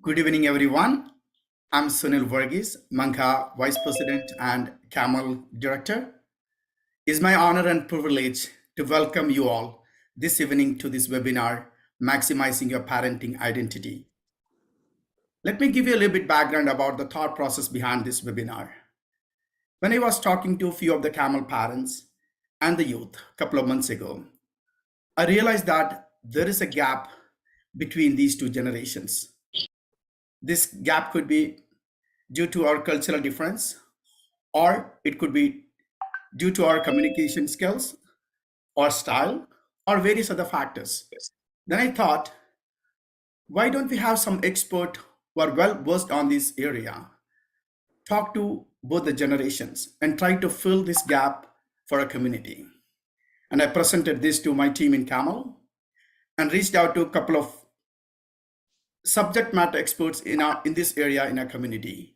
Good evening, everyone. I'm Sunil Varghese, Manka Vice President and CAMYL Director. It's my honor and privilege to welcome you all this evening to this webinar, Maximizing Your Parenting Identity. Let me give you a little bit background about the thought process behind this webinar. When I was talking to a few of the CAMYL parents and the youth a couple of months ago, I realized that there is a gap between these two generations. This gap could be due to our cultural difference, or it could be due to our communication skills or style or various other factors. Then I thought, why don't we have some expert who are well versed on this area talk to both the generations and try to fill this gap for a community? And I presented this to my team in CAMYL and reached out to a couple of subject matter experts in this area in our community.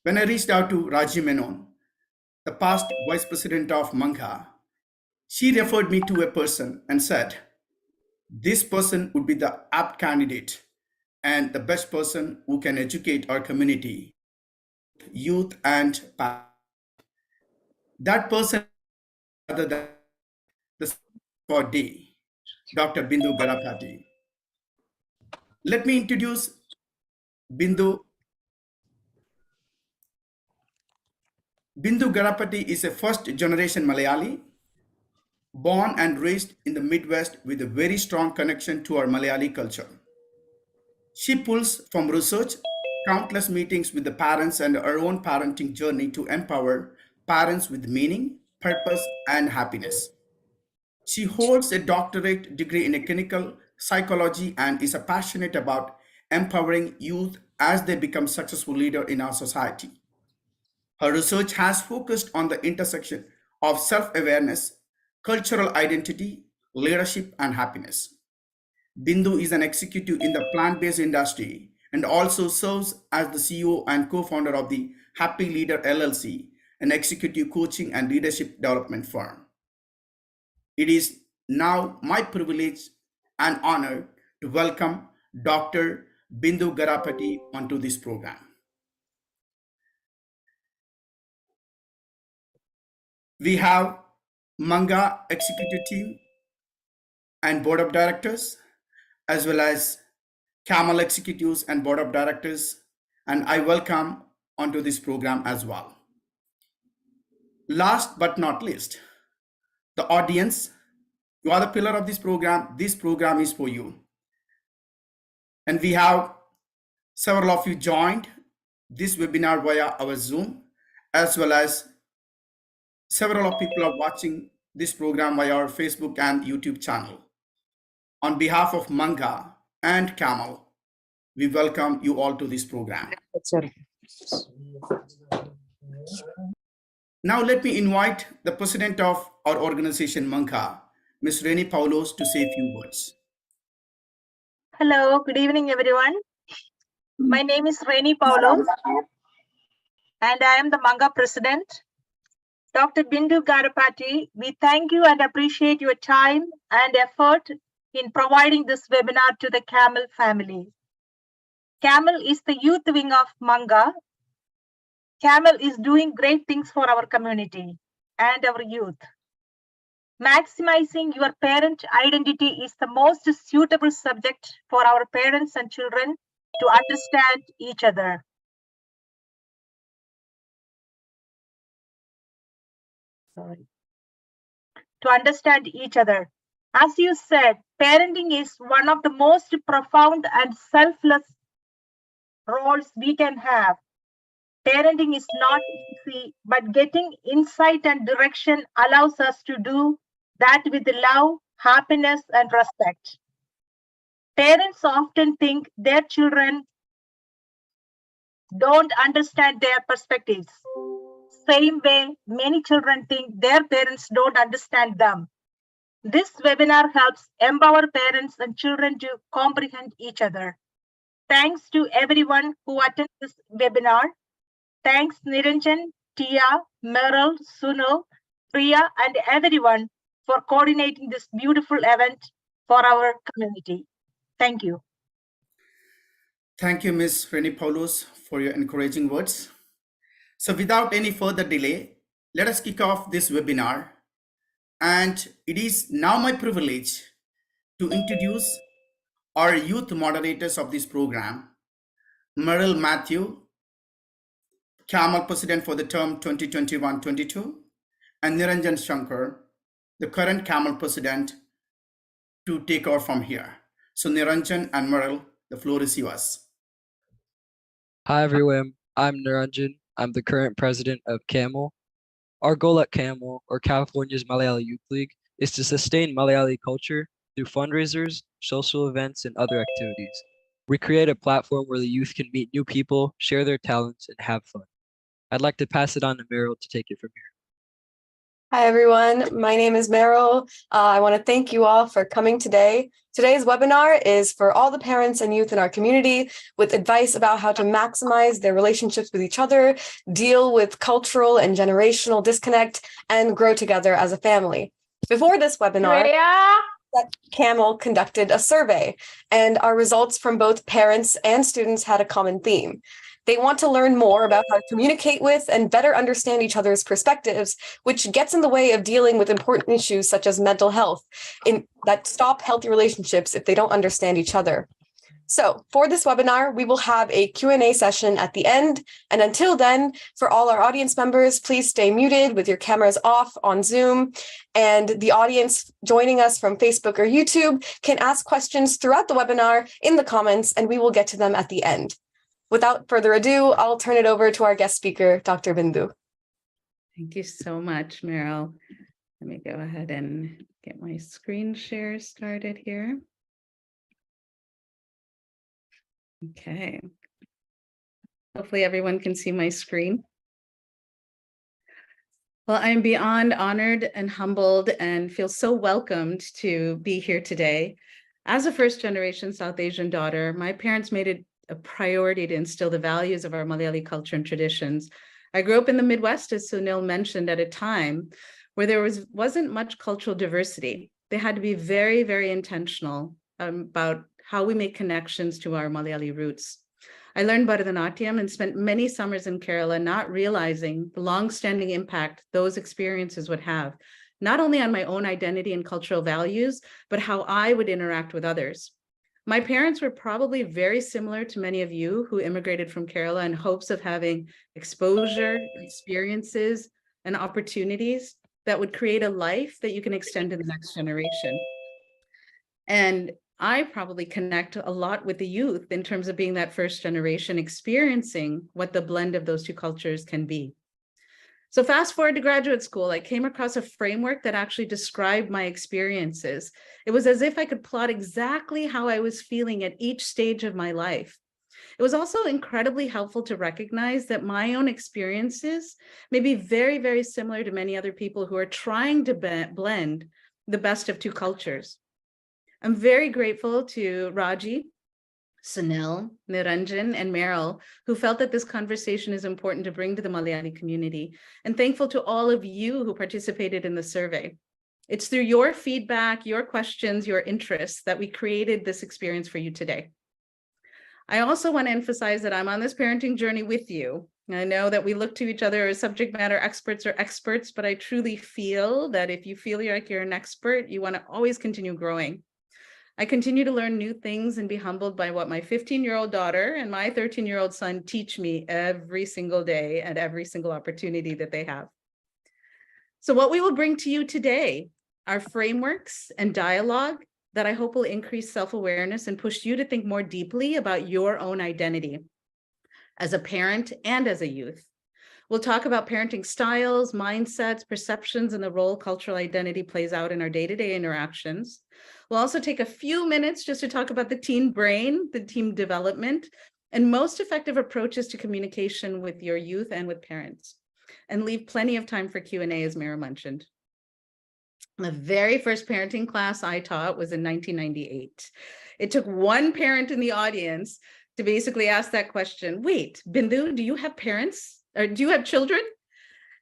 When I reached out to Raji Menon, the past vice president of Manka, she referred me to a person and said, this person would be the apt candidate and the best person who can educate our community, youth and parents. That person, other than the for day, Dr. Bindu Garapaty. Let me introduce Bindu. Bindu Garapaty is a first-generation Malayali, born and raised in the Midwest with a very strong connection to our Malayali culture. She pulls from research, countless meetings with the parents and her own parenting journey to empower parents with meaning, purpose, and happiness. She holds a doctorate degree in clinical psychology and is passionate about empowering youth as they become successful leaders in our society. Her research has focused on the intersection of self-awareness, cultural identity, leadership, and happiness. Bindu is an executive in the plant-based industry and also serves as the CEO and co-founder of the Happy Leader LLC, an executive coaching and leadership development firm. It is now my privilege and honor to welcome Dr. Bindu Garapaty onto this program. We have Manga executive team and board of directors, as well as CAMYL executives and board of directors, and I welcome onto this program as well. Last but not least, the audience. You are the pillar of this program. This program is for you. And we have several of you joined this webinar via our Zoom, as well as several of people are watching this program via our Facebook and YouTube channel. On behalf of Manga and CAMYL, we welcome you all to this program. Now let me invite the president of our organization, Manga, Ms. Reni Paulos, to say a few words. Hello, good evening, everyone. My name is Reni Paulos, and I am the Manga president. Dr. Bindu Garapaty, we thank you and appreciate your time and effort in providing this webinar to the CAMYL family. CAMYL is the youth wing of Manga. CAMYL is doing great things for our community and our youth. Maximizing your parent identity is the most suitable subject for our parents and children to understand each other. To understand each other. As you said, parenting is one of the most profound and selfless roles we can have. Parenting is not easy, but getting insight and direction allows us to do that with love, happiness, and respect. Parents often think their children don't understand their perspectives. Same way, many children think their parents don't understand them. This webinar helps empower parents and children to comprehend each other. Thanks to everyone who attended this webinar. Thanks Niranjan, Tia, Meryl, Sunil, Priya, and everyone for coordinating this beautiful event for our community. Thank you. Thank you, Ms. Reni Paulus, for your encouraging words. So without any further delay, let us kick off this webinar. And it is now my privilege to introduce our youth moderators of this program, Merrill Matthew, CAMYL President for the term 2021-22, and Niranjan Shankar, the current CAMYL President, to take over from here. So Niranjan and Merrill, the floor is yours. Hi everyone, I'm Niranjan. I'm the current president of CAMYL. Our goal at CAMYL, or California's Malayali Youth League, is to sustain Malayali culture through fundraisers, social events, and other activities. We create a platform where the youth can meet new people, share their talents, and have fun. I'd like to pass it on to Meryl to take it from here. Hi, everyone. My name is Meryl. I want to thank you all for coming today. Today's webinar is for all the parents and youth in our community with advice about how to maximize their relationships with each other, deal with cultural and generational disconnect, and grow together as a family. Before this webinar, CAMYL conducted a survey, and our results from both parents and students had a common theme. They want to learn more about how to communicate with and better understand each other's perspectives, which gets in the way of dealing with important issues such as mental health that stop healthy relationships if they don't understand each other. So for this webinar, we will have a Q&A session at the end. And until then, for all our audience members, please stay muted with your cameras off on Zoom. And the audience joining us from Facebook or YouTube can ask questions throughout the webinar in the comments, and we will get to them at the end. Without further ado, I'll turn it over to our guest speaker, Dr. Bindu. Thank you so much, Meryl. Let me go ahead and get my screen share started here. Okay. Hopefully everyone can see my screen. Well, I'm beyond honored and humbled and feel so welcomed to be here today. As a first-generation South Asian daughter, my parents made it a priority to instill the values of our Malayali culture and traditions. I grew up in the Midwest, as Sunil mentioned, at a time where there wasn't much cultural diversity. They had to be very, very intentional about how we make connections to our Malayali roots. I learned Bharatanatyam and spent many summers in Kerala not realizing the long-standing impact those experiences would have, not only on my own identity and cultural values, but how I would interact with others. My parents were probably very similar to many of you who immigrated from Kerala in hopes of having exposure, experiences, and opportunities that would create a life that you can extend to the next generation. And I probably connect a lot with the youth in terms of being that first generation, experiencing what the blend of those two cultures can be. So fast forward to graduate school, I came across a framework that actually described my experiences. It was as if I could plot exactly how I was feeling at each stage of my life. It was also incredibly helpful to recognize that my own experiences may be very, very similar to many other people who are trying to blend the best of two cultures. I'm very grateful to Raji, Sunil, Niranjan, and Meryl, who felt that this conversation is important to bring to the Malayali community, and thankful to all of you who participated in the survey. It's through your feedback, your questions, your interests that we created this experience for you today. I also want to emphasize that I'm on this parenting journey with you. I know that we look to each other as subject matter experts or experts, but I truly feel that if you feel like you're an expert, you want to always continue growing. I continue to learn new things and be humbled by what my 15-year-old daughter and my 13-year-old son teach me every single day at every single opportunity that they have. So what we will bring to you today are frameworks and dialogue that I hope will increase self-awareness and push you to think more deeply about your own identity as a parent and as a youth. We'll talk about parenting styles, mindsets, perceptions, and the role cultural identity plays out in our day-to-day interactions. We'll also take a few minutes just to talk about the teen brain, the teen development, and most effective approaches to communication with your youth and with parents, and leave plenty of time for Q&A, as Mira mentioned. The very first parenting class I taught was in 1998. It took one parent in the audience to basically ask that question, wait, Bindu, do you have parents? Or do you have children?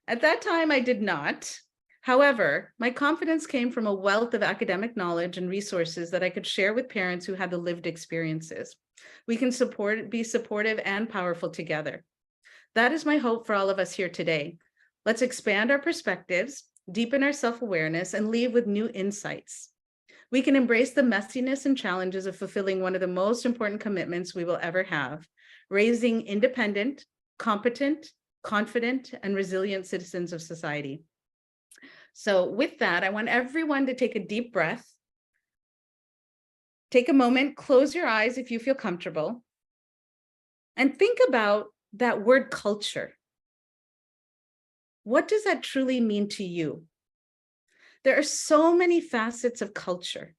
At that time, I did not. However, my confidence came from a wealth of academic knowledge and resources that I could share with parents who had the lived experiences. We can be supportive and powerful together. That is my hope for all of us here today. Let's expand our perspectives, deepen our self-awareness, and leave with new insights. We can embrace the messiness and challenges of fulfilling one of the most important commitments we will ever have, raising independent, competent, confident, and resilient citizens of society. So with that, I want everyone to take a deep breath. Take a moment, close your eyes if you feel comfortable, and think about that word culture. What does that truly mean to you? There are so many facets of culture.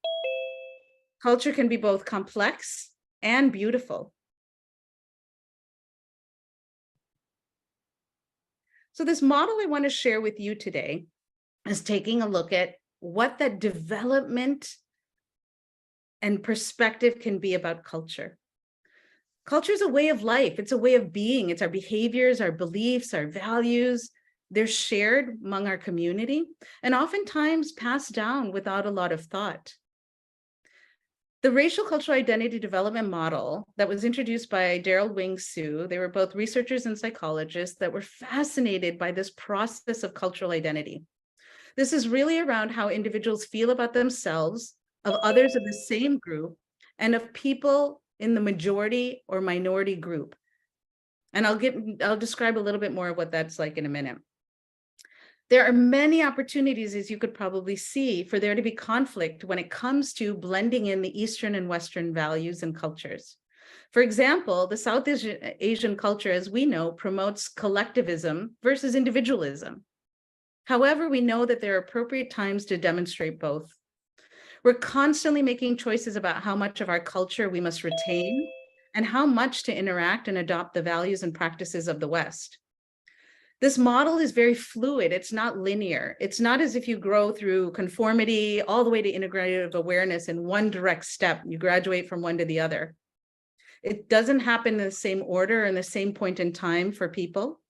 Culture can be both complex and beautiful. So this model I want to share with you today is taking a look at what that development and perspective can be about culture. Culture is a way of life. It's a way of being. It's our behaviors, our beliefs, our values. They're shared among our community and oftentimes passed down without a lot of thought. The racial cultural identity development model that was introduced by Daryl Wing Su, they were both researchers and psychologists that were fascinated by this process of cultural identity. This is really around how individuals feel about themselves, of others of the same group, and of people in the majority or minority group. And I'll describe a little bit more of what that's like in a minute. There are many opportunities, as you could probably see, for there to be conflict when it comes to blending in the Eastern and Western values and cultures. For example, the South Asian culture, as we know, promotes collectivism versus individualism. However, we know that there are appropriate times to demonstrate both. We're constantly making choices about how much of our culture we must retain and how much to interact and adopt the values and practices of the West. This model is very fluid. It's not linear. It's not as if you grow through conformity all the way to integrative awareness in one direct step. You graduate from one to the other. It doesn't happen in the same order and the same point in time for people.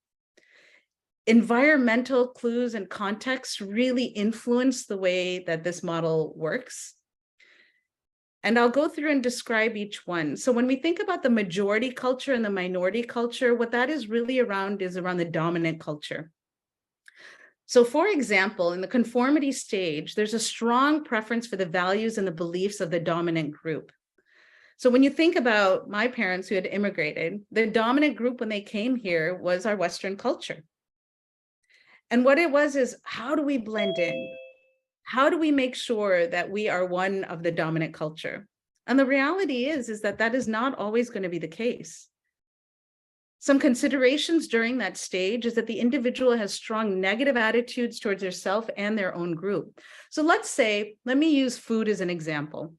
Environmental clues and context really influence the way that this model works. And I'll go through and describe each one. So when we think about the majority culture and the minority culture, what that is really around is around the dominant culture. So for example, in the conformity stage, there's a strong preference for the values and the beliefs of the dominant group. So when you think about my parents who had immigrated, the dominant group when they came here was our Western culture. And what it was is, how do we blend in? How do we make sure that we are one of the dominant culture? And the reality is that that is not always going to be the case. Some considerations during that stage is that the individual has strong negative attitudes towards theirself and their own group. So let me use food as an example.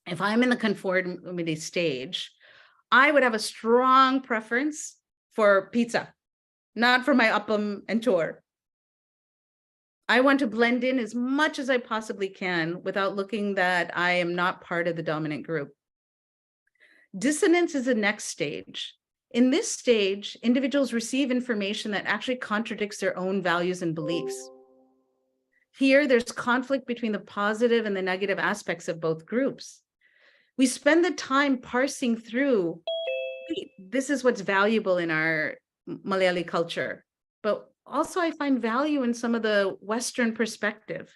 If I'm in the conformity stage, I would have a strong preference for pizza, not for my appam and tor. I want to blend in as much as I possibly can without looking that I am not part of the dominant group. Dissonance is the next stage. In this stage, individuals receive information that actually contradicts their own values and beliefs. Here, there's conflict between the positive and the negative aspects of both groups. We spend the time parsing through, this is what's valuable in our Malayali culture, but also I find value in some of the Western perspective.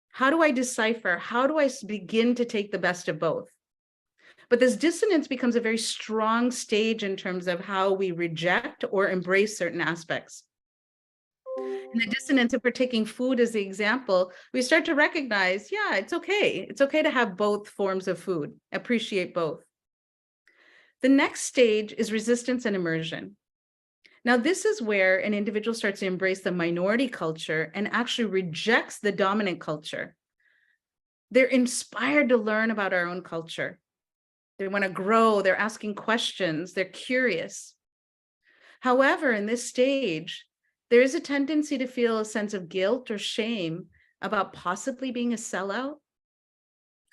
How do I decipher? How do I begin to take the best of both? But this dissonance becomes a very strong stage in terms of how we reject or embrace certain aspects. In the dissonance, if we're taking food as the example, we start to recognize, yeah, it's okay. It's okay to have both forms of food, appreciate both. The next stage is resistance and immersion. Now, this is where an individual starts to embrace the minority culture and actually rejects the dominant culture. They're inspired to learn about our own culture. They want to grow, they're asking questions, they're curious. However, in this stage, there is a tendency to feel a sense of guilt or shame about possibly being a sellout.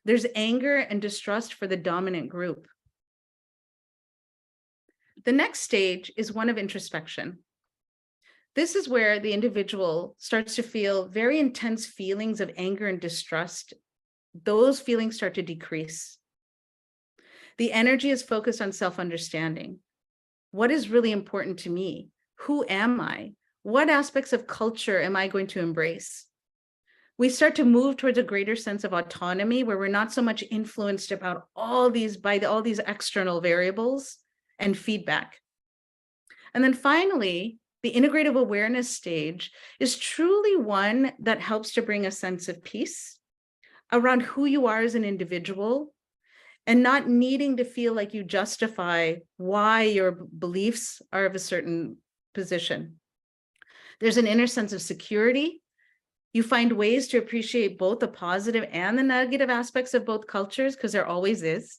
There's anger and distrust for the dominant group. The next stage is one of introspection. This is where the individual starts to feel very intense feelings of anger and distrust. Those feelings start to decrease. The energy is focused on self-understanding. What is really important to me? Who am I? What aspects of culture am I going to embrace? We start to move towards a greater sense of autonomy where we're not so much influenced about all these external variables and feedback. And then finally, the integrative awareness stage is truly one that helps to bring a sense of peace around who you are as an individual and not needing to feel like you justify why your beliefs are of a certain position. There's an inner sense of security. You find ways to appreciate both the positive and the negative aspects of both cultures, because there always is.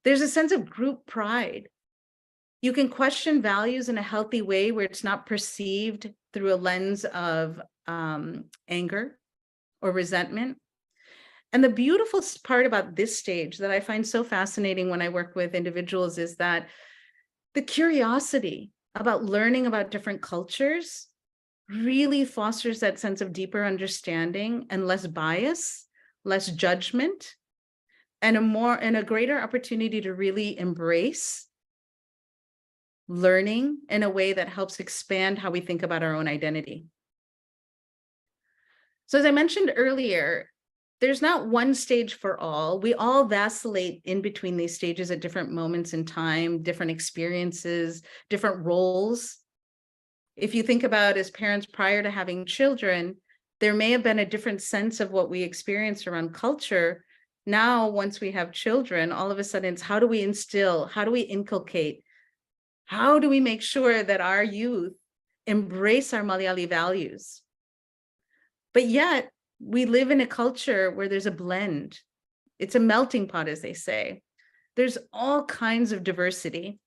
There's a sense of group pride. You can question values in a healthy way where it's not perceived through a lens of anger or resentment. And the beautiful part about this stage that I find so fascinating when I work with individuals is that the curiosity about learning about different cultures really fosters that sense of deeper understanding and less bias, less judgment, and a greater opportunity to really embrace learning in a way that helps expand how we think about our own identity. So as I mentioned earlier, there's not one stage for all. We all vacillate in between these stages at different moments in time, different experiences, different roles. If you think about as parents prior to having children, there may have been a different sense of what we experienced around culture. Now, once we have children, all of a sudden it's how do we instill, how do we inculcate, how do we make sure that our youth embrace our Malayali values? But yet, we live in a culture where there's a blend. It's a melting pot, as they say. There's all kinds of diversity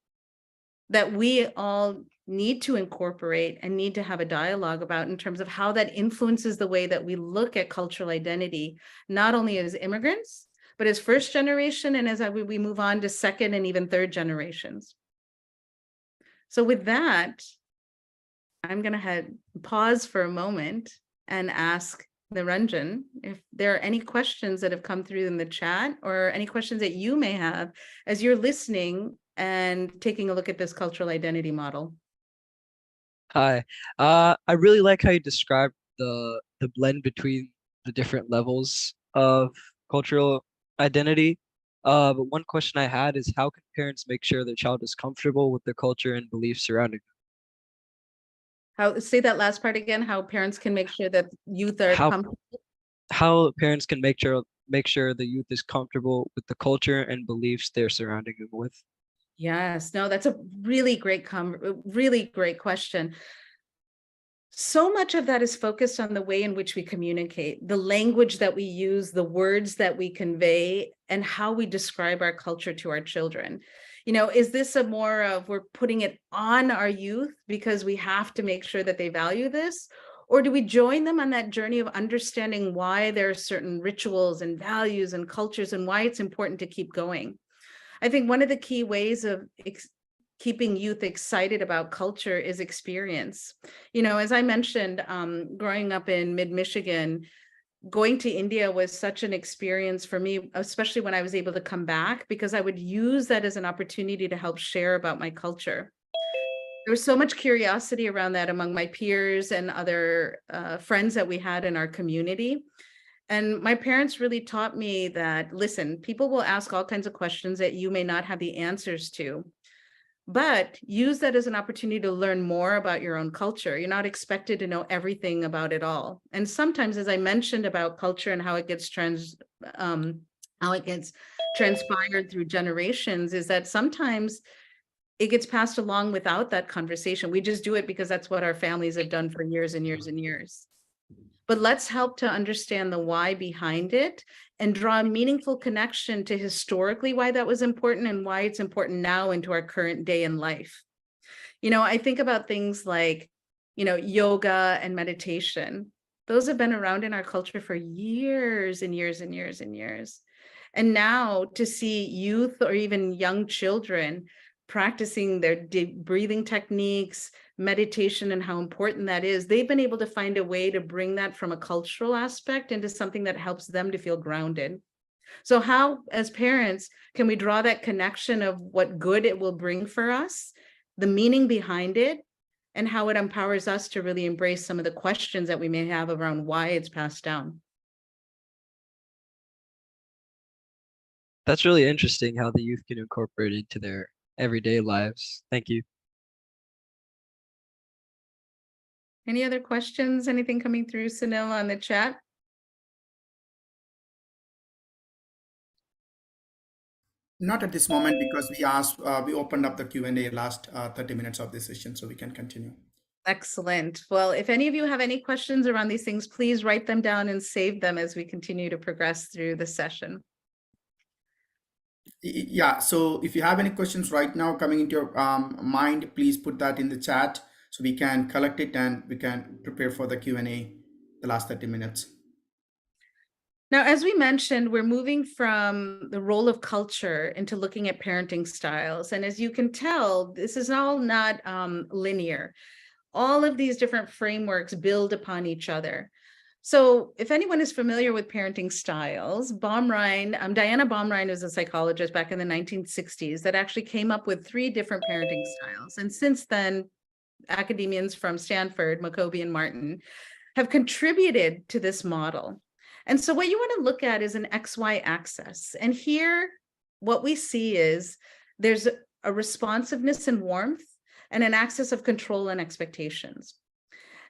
that we all need to incorporate and need to have a dialogue about in terms of how that influences the way that we look at cultural identity, not only as immigrants, but as first generation and as we move on to second and even third generations. So with that, I'm going to pause for a moment and ask Niranjan if there are any questions that have come through in the chat or any questions that you may have as you're listening and taking a look at this cultural identity model. Hi, I really like how you described the blend between the different levels of cultural identity. But one question I had is how can parents make sure their child is comfortable with the culture and beliefs surrounding them? Say that last part again, how parents can make sure that youth are comfortable? How parents can make sure the youth is comfortable with the culture and beliefs they're surrounding them with. Yes, no, that's a really great question. So much of that is focused on the way in which we communicate, the language that we use, the words that we convey, and how we describe our culture to our children. You know, is this a more of we're putting it on our youth because we have to make sure that they value this? Or do we join them on that journey of understanding why there are certain rituals and values and cultures and why it's important to keep going? I think one of the key ways of keeping youth excited about culture is experience. You know, as I mentioned, growing up in mid-Michigan, going to India was such an experience for me, especially when I was able to come back, because I would use that as an opportunity to help share about my culture. There was so much curiosity around that among my peers and other friends that we had in our community. And my parents really taught me that, listen, people will ask all kinds of questions that you may not have the answers to, but use that as an opportunity to learn more about your own culture. You're not expected to know everything about it all. And sometimes, as I mentioned about culture and how it gets transpired through generations, is that sometimes it gets passed along without that conversation. We just do it because that's what our families have done for years and years and years. But let's help to understand the why behind it and draw a meaningful connection to historically why that was important and why it's important now into our current day in life. You know, I think about things like, you know, yoga and meditation. Those have been around in our culture for years and years and years and years. And now to see youth or even young children practicing their deep breathing techniques, meditation, and how important that is, they've been able to find a way to bring that from a cultural aspect into something that helps them to feel grounded. So how, as parents, can we draw that connection of what good it will bring for us, the meaning behind it, and how it empowers us to really embrace some of the questions that we may have around why it's passed down? That's really interesting how the youth can incorporate it into their everyday lives. Thank you. Any other questions? Anything coming through, Sunil, on the chat? Not at this moment, because we opened up the Q&A last 30 minutes of this session, so we can continue. Excellent. Well, if any of you have any questions around these things, please write them down and save them as we continue to progress through the session. Yeah, so if you have any questions right now coming into your mind, please put that in the chat so we can collect it and we can prepare for the Q&A the last 30 minutes. Now, as we mentioned, we're moving from the role of culture into looking at parenting styles. And as you can tell, this is all not linear. All of these different frameworks build upon each other. So if anyone is familiar with parenting styles, Diana Baumrein is a psychologist back in the 1960s that actually came up with 3 different parenting styles. And since then, academians from Stanford, Mokobe and Martin, have contributed to this model. And so what you want to look at is an XY axis. And here, what we see is there's a responsiveness and warmth and an axis of control and expectations.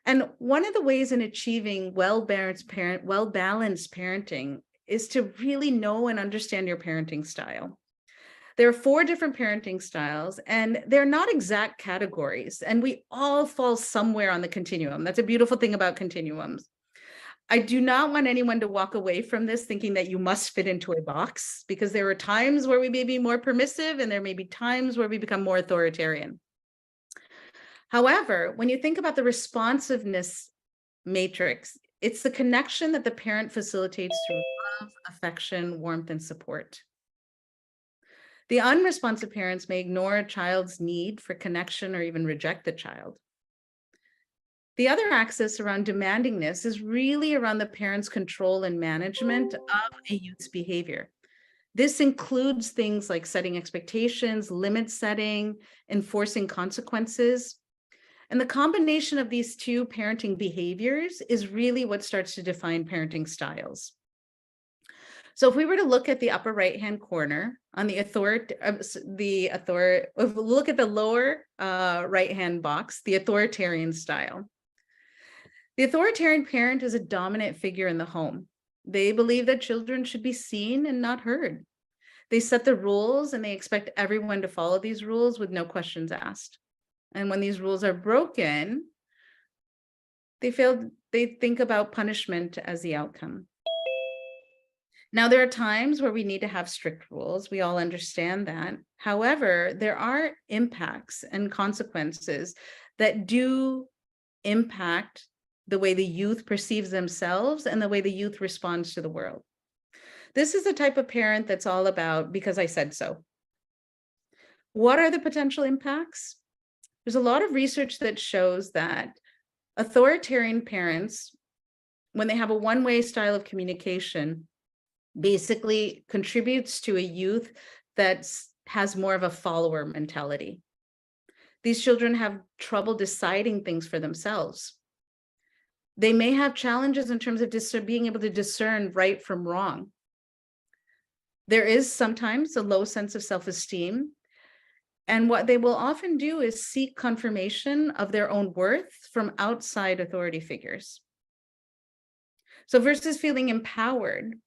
And one of the ways in achieving well-balanced parenting is to really know and understand your parenting style. There are 4 different parenting styles, and they're not exact categories, and we all fall somewhere on the continuum. That's a beautiful thing about continuums. I do not want anyone to walk away from this thinking that you must fit into a box, because there are times where we may be more permissive and there may be times where we become more authoritarian. However, when you think about the responsiveness matrix, it's the connection that the parent facilitates through love, affection, warmth, and support. The unresponsive parents may ignore a child's need for connection or even reject the child. The other axis around demandingness is really around the parent's control and management of a youth's behavior. This includes things like setting expectations, limit setting, enforcing consequences. And the combination of these 2 parenting behaviors is really what starts to define parenting styles. So if we were to look at the upper right-hand corner on look at the lower right-hand box, the authoritarian style. The authoritarian parent is a dominant figure in the home. They believe that children should be seen and not heard. They set the rules and they expect everyone to follow these rules with no questions asked. And when these rules are broken, they think about punishment as the outcome. Now, there are times where we need to have strict rules. We all understand that. However, there are impacts and consequences that do impact the way the youth perceives themselves and the way the youth responds to the world. This is the type of parent that's all about because I said so. What are the potential impacts? There's a lot of research that shows that authoritarian parents, when they have a one-way style of communication, basically contributes to a youth that has more of a follower mentality. These children have trouble deciding things for themselves. They may have challenges in terms of being able to discern right from wrong. There is sometimes a low sense of self-esteem. And what they will often do is seek confirmation of their own worth from outside authority figures. So versus feeling empowered,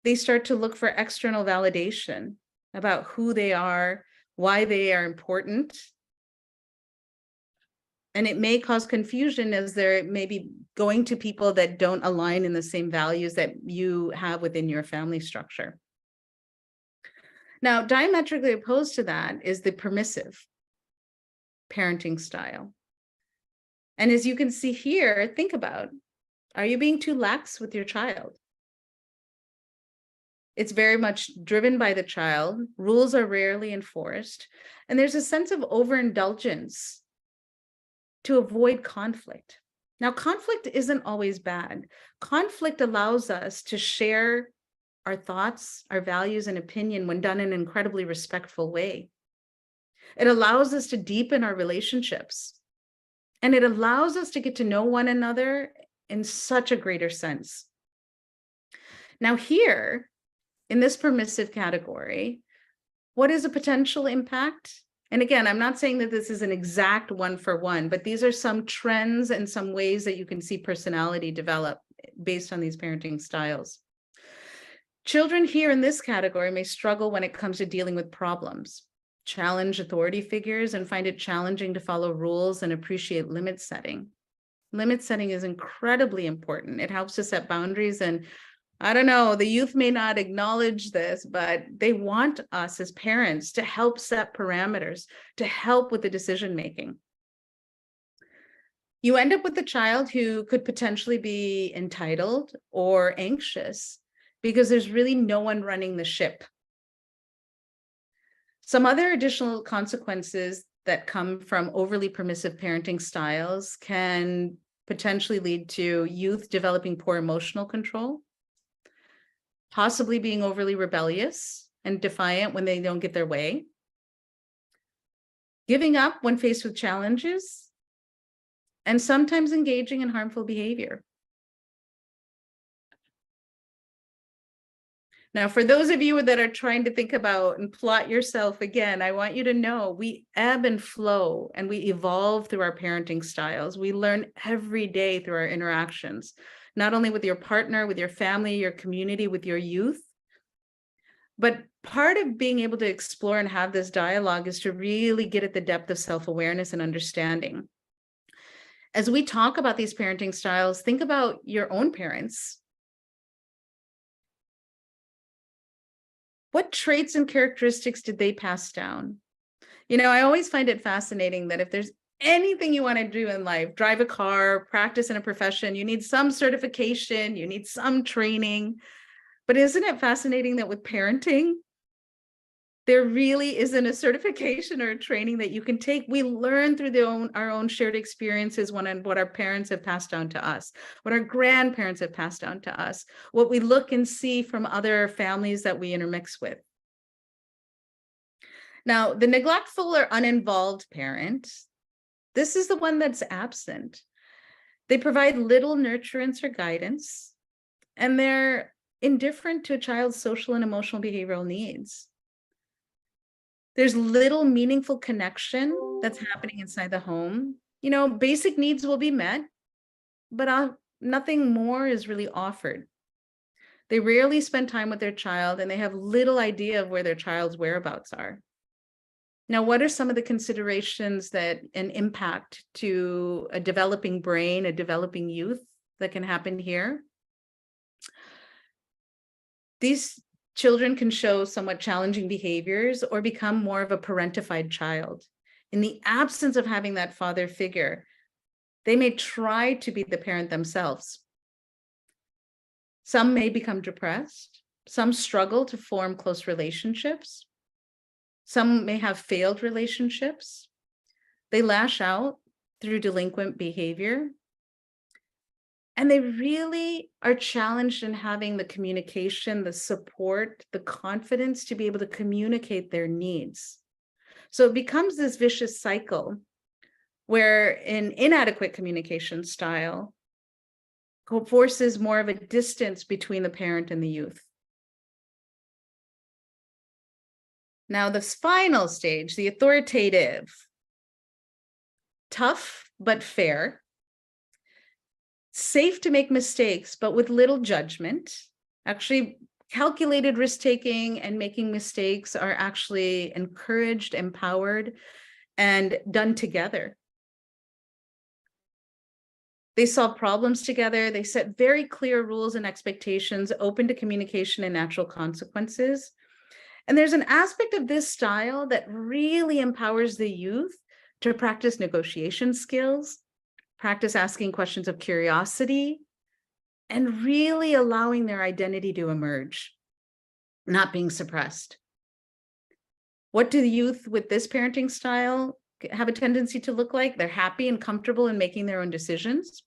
they start to look for external validation about who they are, why they are important. And it may cause confusion as they're maybe going to people that don't align in the same values that you have within your family structure. Now, diametrically opposed to that is the permissive parenting style. And as you can see here, think about, are you being too lax with your child? It's very much driven by the child. Rules are rarely enforced. And there's a sense of overindulgence to avoid conflict. Now, conflict isn't always bad. Conflict allows us to share our thoughts, our values, and opinion when done in an incredibly respectful way. It allows us to deepen our relationships, and it allows us to get to know one another in such a greater sense. Now here, in this permissive category, what is a potential impact? And again, I'm not saying that this is an exact one-for-one, but these are some trends and some ways that you can see personality develop based on these parenting styles. Children here in this category may struggle when it comes to dealing with problems, challenge authority figures, and find it challenging to follow rules and appreciate limit setting. Limit setting is incredibly important. It helps to set boundaries, and I don't know, the youth may not acknowledge this, but they want us as parents to help set parameters, to help with the decision-making. You end up with a child who could potentially be entitled or anxious because there's really no one running the ship. Some other additional consequences that come from overly permissive parenting styles can potentially lead to youth developing poor emotional control, possibly being overly rebellious and defiant when they don't get their way, giving up when faced with challenges, and sometimes engaging in harmful behavior. Now, for those of you that are trying to think about and plot yourself again, I want you to know we ebb and flow and we evolve through our parenting styles. We learn every day through our interactions, not only with your partner, with your family, your community, with your youth. But part of being able to explore and have this dialogue is to really get at the depth of self-awareness and understanding. As we talk about these parenting styles, think about your own parents. What traits and characteristics did they pass down? You know, I always find it fascinating that if there's anything you want to do in life, drive a car, practice in a profession, you need some certification, you need some training. But isn't it fascinating that with parenting, there really isn't a certification or a training that you can take? We learn through our own shared experiences, what our parents have passed down to us, what our grandparents have passed down to us, what we look and see from other families that we intermix with. Now, the neglectful or uninvolved parent, this is the one that's absent. They provide little nurturance or guidance, and they're indifferent to a child's social and emotional behavioral needs. There's little meaningful connection that's happening inside the home. You know, basic needs will be met, but nothing more is really offered. They rarely spend time with their child, and they have little idea of where their child's whereabouts are. Now, what are some of the considerations that an impact to a developing brain, a developing youth that can happen here? These children can show somewhat challenging behaviors or become more of a parentified child. In the absence of having that father figure, they may try to be the parent themselves. Some may become depressed. Some struggle to form close relationships. Some may have failed relationships. They lash out through delinquent behavior. And they really are challenged in having the communication, the support, the confidence to be able to communicate their needs. So it becomes this vicious cycle where an inadequate communication style forces more of a distance between the parent and the youth. Now, this final stage, the authoritative, tough but fair, safe to make mistakes, but with little judgment. Actually, calculated risk-taking and making mistakes are actually encouraged, empowered, and done together. They solve problems together. They set very clear rules and expectations, open to communication and natural consequences. And there's an aspect of this style that really empowers the youth to practice negotiation skills, practice asking questions of curiosity, and really allowing their identity to emerge, not being suppressed. What do the youth with this parenting style have a tendency to look like? They're happy and comfortable in making their own decisions.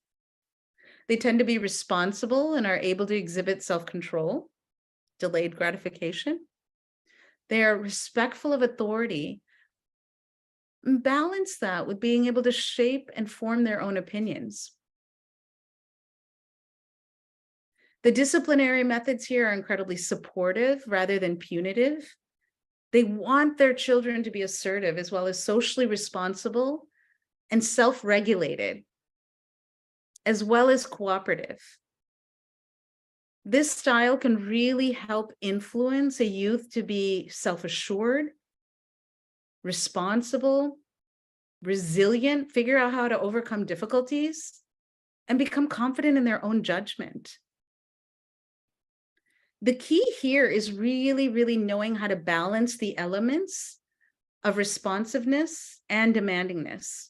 They tend to be responsible and are able to exhibit self-control. delayed gratification. They are respectful of authority. Balance that with being able to shape and form their own opinions. The disciplinary methods here are incredibly supportive rather than punitive. They want their children to be assertive as well as socially responsible and self-regulated, as well as cooperative. This style can really help influence a youth to be self-assured, responsible, resilient, figure out how to overcome difficulties, and become confident in their own judgment. The key here is really, really knowing how to balance the elements of responsiveness and demandingness.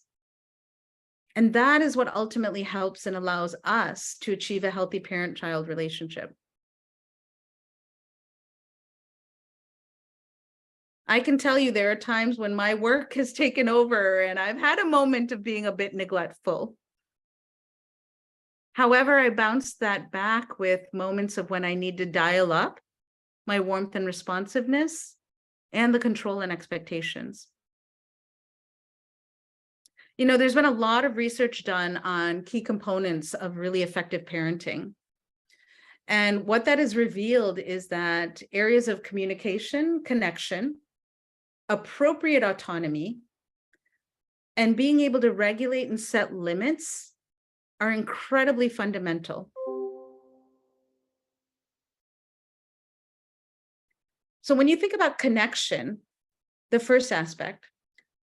And that is what ultimately helps and allows us to achieve a healthy parent-child relationship. I can tell you there are times when my work has taken over and I've had a moment of being a bit neglectful. However, I bounce that back with moments of when I need to dial up my warmth and responsiveness and the control and expectations. You know, there's been a lot of research done on key components of really effective parenting. And what that has revealed is that areas of communication, connection, appropriate autonomy, and being able to regulate and set limits are incredibly fundamental. So when you think about connection, the first aspect,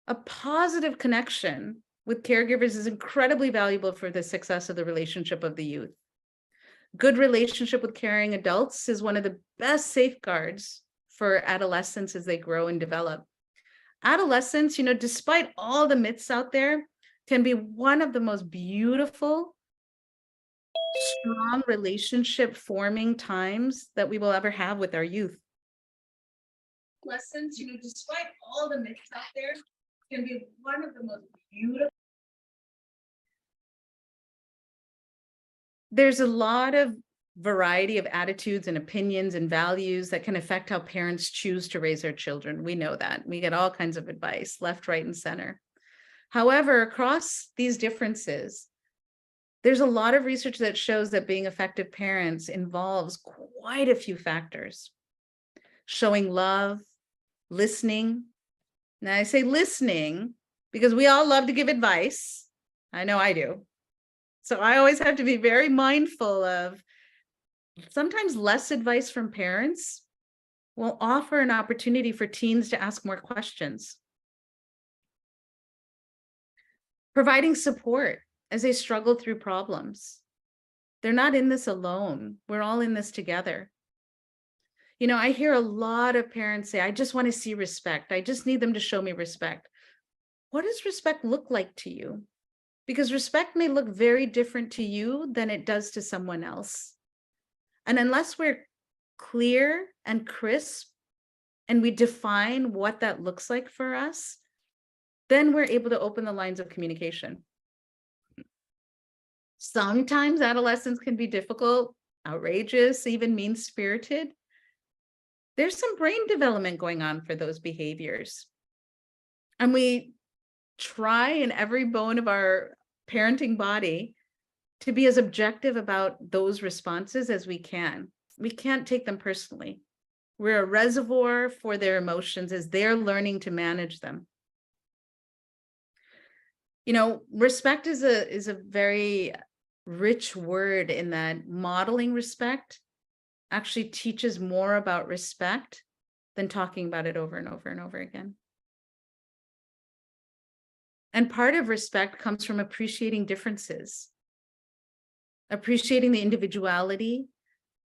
a positive connection with caregivers is incredibly valuable for the success of the relationship of the youth. Good relationship with caring adults is one of the best safeguards for adolescents as they grow and develop. Adolescence, you know, despite all the myths out there, can be one of the most beautiful, strong relationship forming times that we will ever have with our youth. Adolescence, you know, despite all the myths out there, can be one of the most beautiful. There's a lot of variety of attitudes and opinions and values that can affect how parents choose to raise their children. We know that. We get all kinds of advice, left, right, and center. However, across these differences, there's a lot of research that shows that being effective parents involves quite a few factors. Showing love, listening. Now I say listening because we all love to give advice. I know I do. So I always have to be very mindful of sometimes less advice from parents will offer an opportunity for teens to ask more questions. Providing support as they struggle through problems. They're not in this alone. We're all in this together. You know, I hear a lot of parents say, I just want to see respect. I just need them to show me respect. What does respect look like to you? Because respect may look very different to you than it does to someone else. And unless we're clear and crisp and we define what that looks like for us, then we're able to open the lines of communication. Sometimes adolescents can be difficult, outrageous, even mean-spirited. There's some brain development going on for those behaviors. And we try in every bone of our parenting body to be as objective about those responses as we can. We can't take them personally. We're a reservoir for their emotions as they're learning to manage them. You know, respect is a very rich word in that modeling respect actually teaches more about respect than talking about it over and over and over again. And part of respect comes from appreciating differences, appreciating the individuality,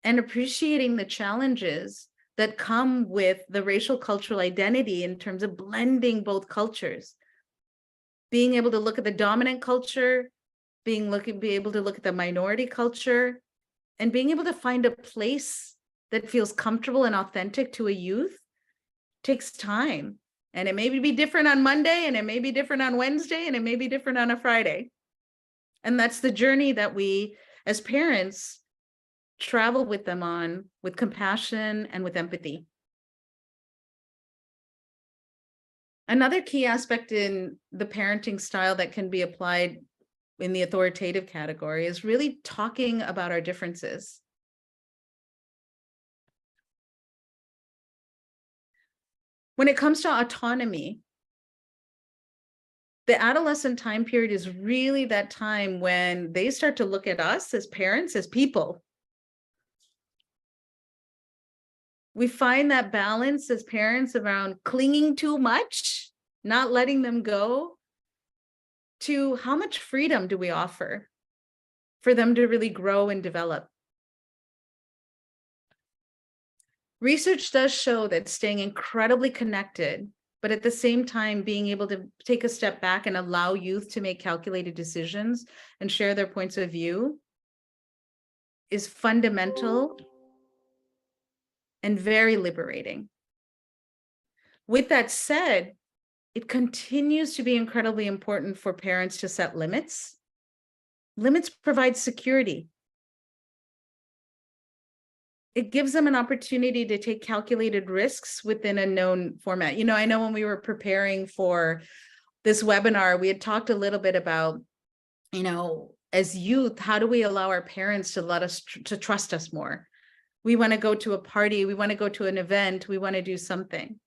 and appreciating the challenges that come with the racial cultural identity in terms of blending both cultures. Being able to look at the dominant culture, be able to look at the minority culture, and being able to find a place that feels comfortable and authentic to a youth takes time. And it may be different on Monday, and it may be different on Wednesday, and it may be different on a Friday. And that's the journey that we, as parents, travel with them on with compassion and with empathy. Another key aspect in the parenting style that can be applied in the authoritative category is really talking about our differences. When it comes to autonomy, the adolescent time period is really that time when they start to look at us as parents, as people. We find that balance as parents around clinging too much, not letting them go, to how much freedom do we offer for them to really grow and develop. Research does show that staying incredibly connected, but at the same time being able to take a step back and allow youth to make calculated decisions and share their points of view is fundamental and very liberating. With that said, it continues to be incredibly important for parents to set limits. Limits provide security. It gives them an opportunity to take calculated risks within a known format. You know, I know when we were preparing for this webinar, we had talked a little bit about, you know, as youth, how do we allow our parents to let us to trust us more? We want to go to a party, we want to go to an event, we want to do something.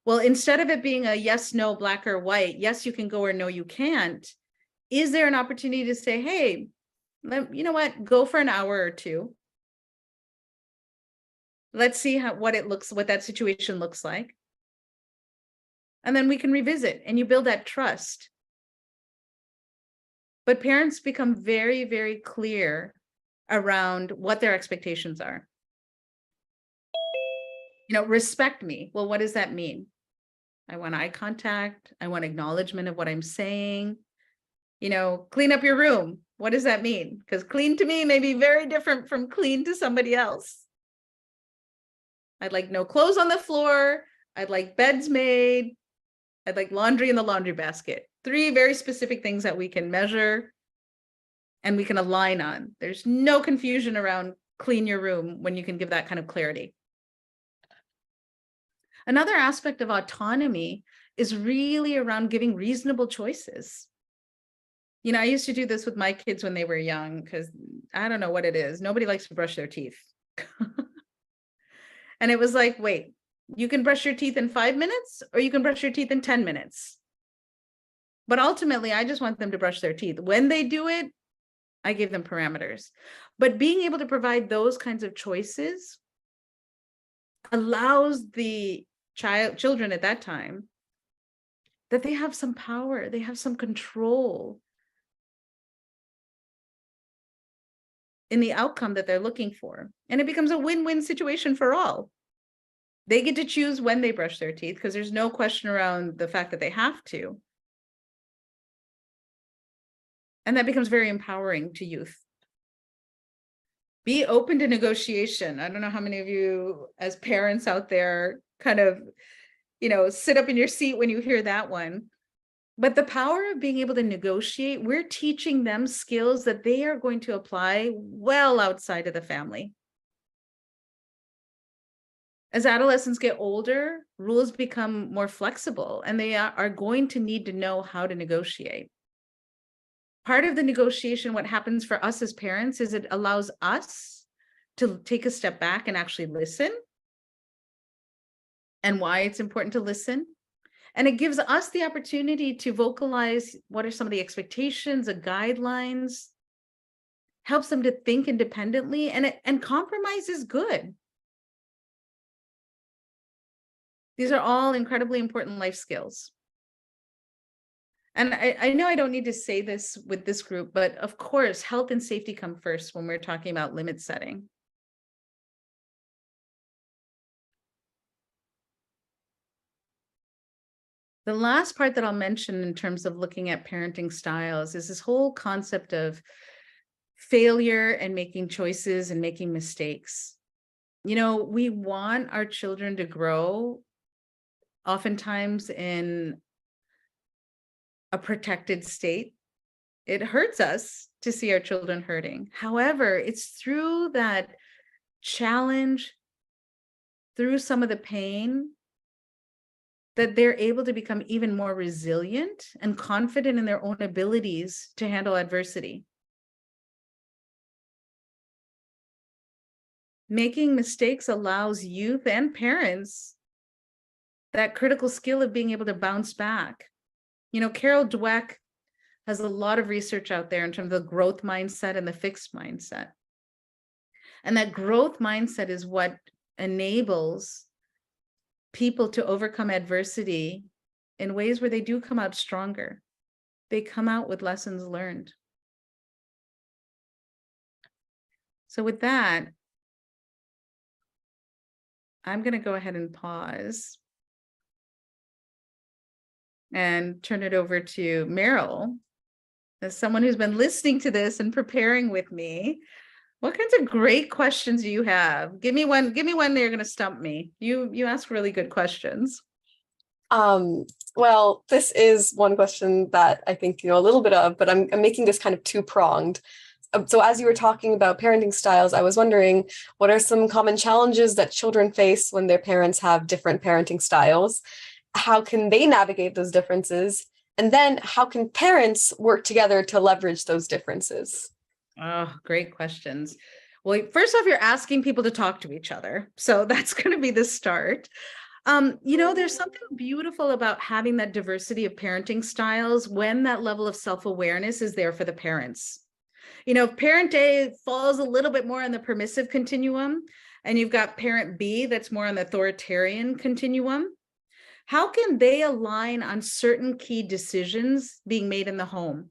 Well, instead of it being a yes, no, black or white, yes, you can go or no, you can't, is there an opportunity to say, hey, you know what, go for an hour or two. Let's see what that situation looks like. And then we can revisit and you build that trust. But parents become very, very clear around what their expectations are. You know, respect me. Well, what does that mean? I want eye contact. I want acknowledgement of what I'm saying. You know, clean up your room. What does that mean? Because clean to me may be very different from clean to somebody else. I'd like no clothes on the floor. I'd like beds made. I'd like laundry in the laundry basket. 3 very specific things that we can measure and we can align on. There's no confusion around clean your room when you can give that kind of clarity. Another aspect of autonomy is really around giving reasonable choices. You know, I used to do this with my kids when they were young because I don't know what it is. Nobody likes to brush their teeth. And it was like, wait, you can brush your teeth in 5 minutes or you can brush your teeth in 10 minutes. But ultimately, I just want them to brush their teeth. When they do it, I give them parameters. But being able to provide those kinds of choices allows the children at that time that they have some power, they have some control in the outcome that they're looking for. And it becomes a win-win situation for all. They get to choose when they brush their teeth because there's no question around the fact that they have to. And that becomes very empowering to youth. Be open to negotiation. I don't know how many of you as parents out there kind of, you know, sit up in your seat when you hear that one. But the power of being able to negotiate, we're teaching them skills that they are going to apply well outside of the family. As adolescents get older, rules become more flexible and they are going to need to know how to negotiate. Part of the negotiation, what happens for us as parents is it allows us to take a step back and actually listen and why it's important to listen. And it gives us the opportunity to vocalize what are some of the expectations, the guidelines, helps them to think independently, and compromise is good. These are all incredibly important life skills. And I know I don't need to say this with this group, but of course, health and safety come first when we're talking about limit setting. The last part that I'll mention in terms of looking at parenting styles is this whole concept of failure and making choices and making mistakes. You know, we want our children to grow oftentimes in a protected state. It hurts us to see our children hurting. However, it's through that challenge, through some of the pain, that they're able to become even more resilient and confident in their own abilities to handle adversity. Making mistakes allows youth and parents that critical skill of being able to bounce back. You know, Carol Dweck has a lot of research out there in terms of the growth mindset and the fixed mindset. And that growth mindset is what enables people to overcome adversity in ways where they do come out stronger. They come out with lessons learned. So with that, I'm going to go ahead and pause and turn it over to Meryl. As someone who's been listening to this and preparing with me, what kinds of great questions do you have? Give me one that you're going to stump me. You ask really good questions. Well, this is one question that I think you know a little bit of, but I'm making this kind of two-pronged. So as you were talking about parenting styles, I was wondering, what are some common challenges that children face when their parents have different parenting styles? How can they navigate those differences? And then how can parents work together to leverage those differences? Oh, great questions. Well, first off, you're asking people to talk to each other. So that's going to be the start. You know, there's something beautiful about having that diversity of parenting styles when that level of self-awareness is there for the parents. You know, if parent A falls a little bit more on the permissive continuum, and you've got parent B that's more on the authoritarian continuum, how can they align on certain key decisions being made in the home?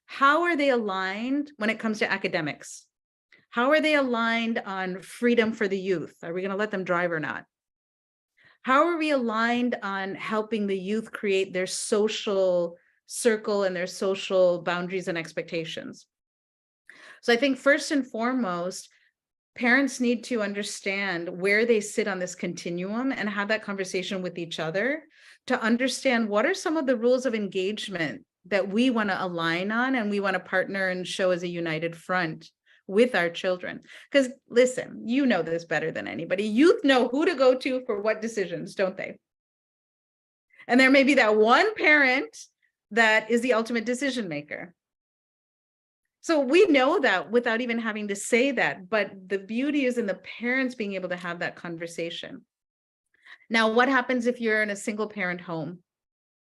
How are they aligned when it comes to academics? How are they aligned on freedom for the youth? Are we going to let them drive or not? How are we aligned on helping the youth create their social circle and their social boundaries and expectations? So I think first and foremost, parents need to understand where they sit on this continuum and have that conversation with each other to understand what are some of the rules of engagement that we want to align on and we want to partner and show as a united front with our children. Because listen, you know this better than anybody. Youth know who to go to for what decisions, don't they? And there may be that one parent that is the ultimate decision maker. So we know that without even having to say that, but the beauty is in the parents being able to have that conversation. Now, what happens if you're in a single parent home,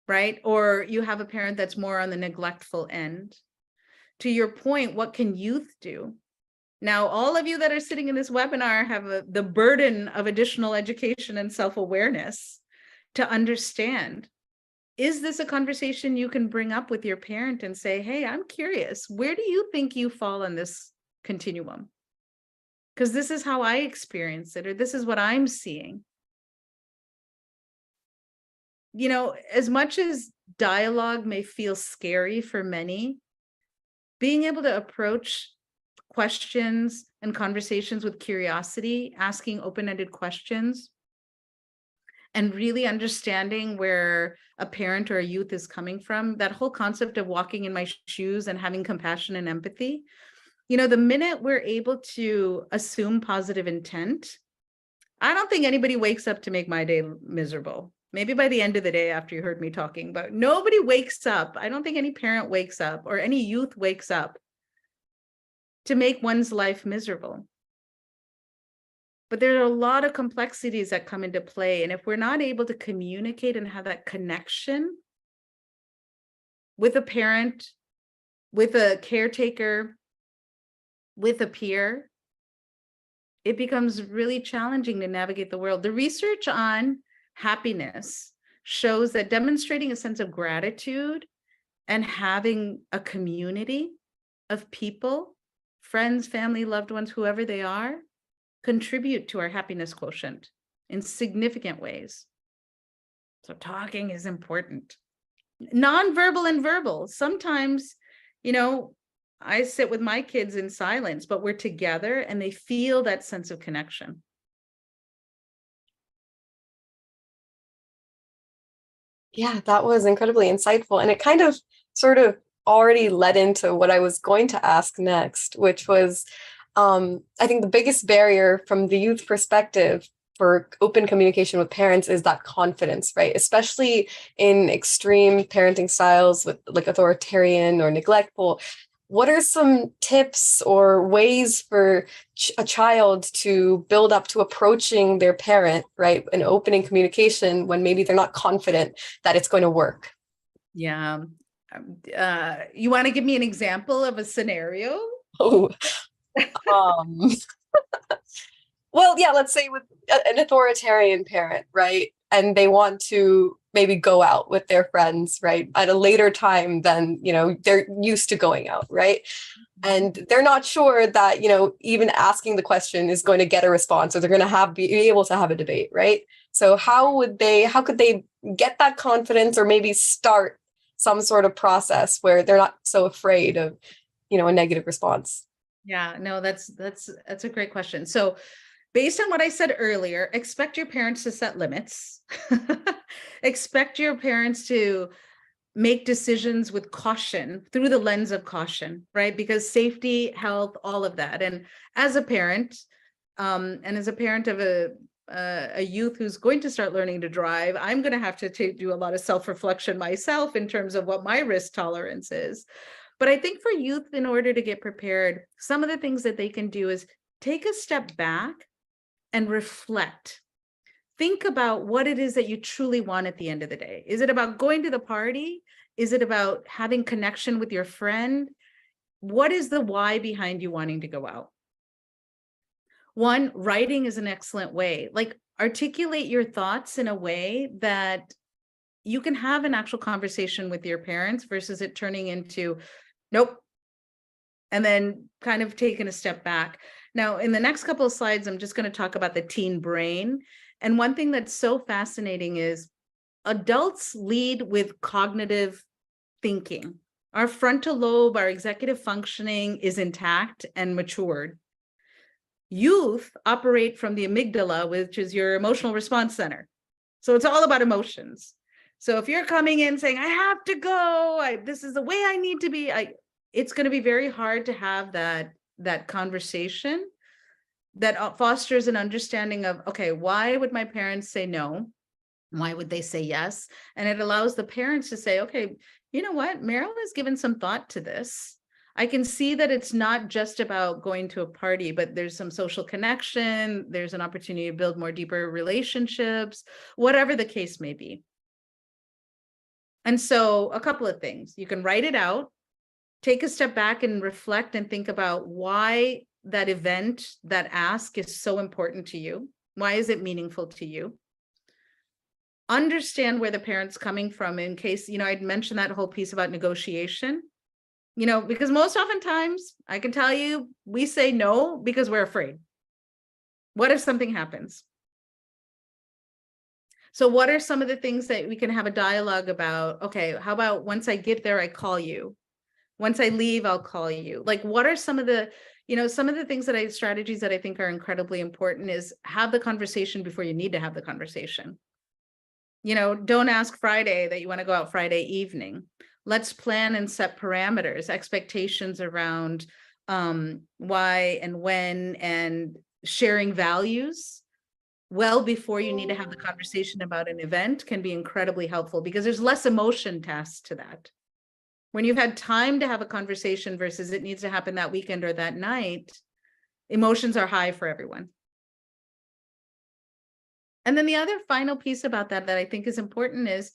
right? Or you have a parent that's more on the neglectful end? To your point, what can youth do? Now, all of you that are sitting in this webinar have the burden of additional education and self-awareness to understand. Is this a conversation you can bring up with your parent and say, hey, I'm curious, where do you think you fall on this continuum? Because this is how I experience it, or this is what I'm seeing. You know, as much as dialogue may feel scary for many, being able to approach questions and conversations with curiosity, asking open-ended questions, and really understanding where a parent or a youth is coming from, that whole concept of walking in my shoes and having compassion and empathy. You know, the minute we're able to assume positive intent, I don't think anybody wakes up to make my day miserable. Maybe by the end of the day after you heard me talking, but nobody wakes up. I don't think any parent wakes up or any youth wakes up to make one's life miserable. But there are a lot of complexities that come into play. And if we're not able to communicate and have that connection with a parent, with a caretaker, with a peer, it becomes really challenging to navigate the world. The research on happiness shows that demonstrating a sense of gratitude and having a community of people, friends, family, loved ones, whoever they are, contribute to our happiness quotient in significant ways. So talking is important. Nonverbal and verbal. Sometimes, you know, I sit with my kids in silence, but we're together and they feel that sense of connection. Yeah, that was incredibly insightful. And it kind of sort of already led into what I was going to ask next, which was, I think the biggest barrier from the youth perspective for open communication with parents is that confidence, right? Especially in extreme parenting styles with like authoritarian or neglectful. What are some tips or ways for a child to build up to approaching their parent, right? And opening communication when maybe they're not confident that it's going to work? Yeah. You want to give me an example of a scenario? Oh, well, yeah, let's say with an authoritarian parent, right? And they want to maybe go out with their friends, right? At a later time than, they're used to going out, right? And they're not sure that, even asking the question is going to get a response, or they're going to be able to have a debate, right? So how could they get that confidence, or maybe start some sort of process where they're not so afraid of, a negative response? Yeah, no, that's a great question. So based on what I said earlier, expect your parents to set limits. Expect your parents to make decisions with caution, through the lens of caution, right? Because safety, health, all of that. And as a parent, and as a parent of a youth who's going to start learning to drive, I'm going to have to do a lot of self-reflection myself in terms of what my risk tolerance is. But I think for youth, in order to get prepared, some of the things that they can do is take a step back and reflect. Think about what it is that you truly want at the end of the day. Is it about going to the party? Is it about having connection with your friend? What is the why behind you wanting to go out? One, writing is an excellent way. Like, articulate your thoughts in a way that you can have an actual conversation with your parents versus it turning into, nope, and then kind of taking a step back. Now, in the next couple of slides, I'm just going to talk about the teen brain. And one thing that's so fascinating is adults lead with cognitive thinking. Our frontal lobe, our executive functioning is intact and matured. Youth operate from the amygdala, which is your emotional response center. So it's all about emotions. So if you're coming in saying, I have to go, this is the way I need to be, it's going to be very hard to have that conversation that fosters an understanding of, okay, why would my parents say no? Why would they say yes? And it allows the parents to say, okay, you know what? Meryl has given some thought to this. I can see that it's not just about going to a party, but there's some social connection. There's an opportunity to build more deeper relationships, whatever the case may be. And so a couple of things. You can write it out, take a step back and reflect and think about why that event, that ask is so important to you. Why is it meaningful to you? Understand where the parent's coming from in case, I'd mentioned that whole piece about negotiation, because most oftentimes I can tell you, we say no because we're afraid. What if something happens? So what are some of the things that we can have a dialogue about? Okay, how about once I get there, I call you. Once I leave, I'll call you. Like, what are some of the, some of the things strategies that I think are incredibly important is have the conversation before you need to have the conversation. Don't ask Friday that you want to go out Friday evening. Let's plan and set parameters, expectations around why and when, and sharing values well before you need to have the conversation about an event can be incredibly helpful because there's less emotion attached to that. When you've had time to have a conversation versus it needs to happen that weekend or that night, emotions are high for everyone. And then the other final piece about that I think is important is,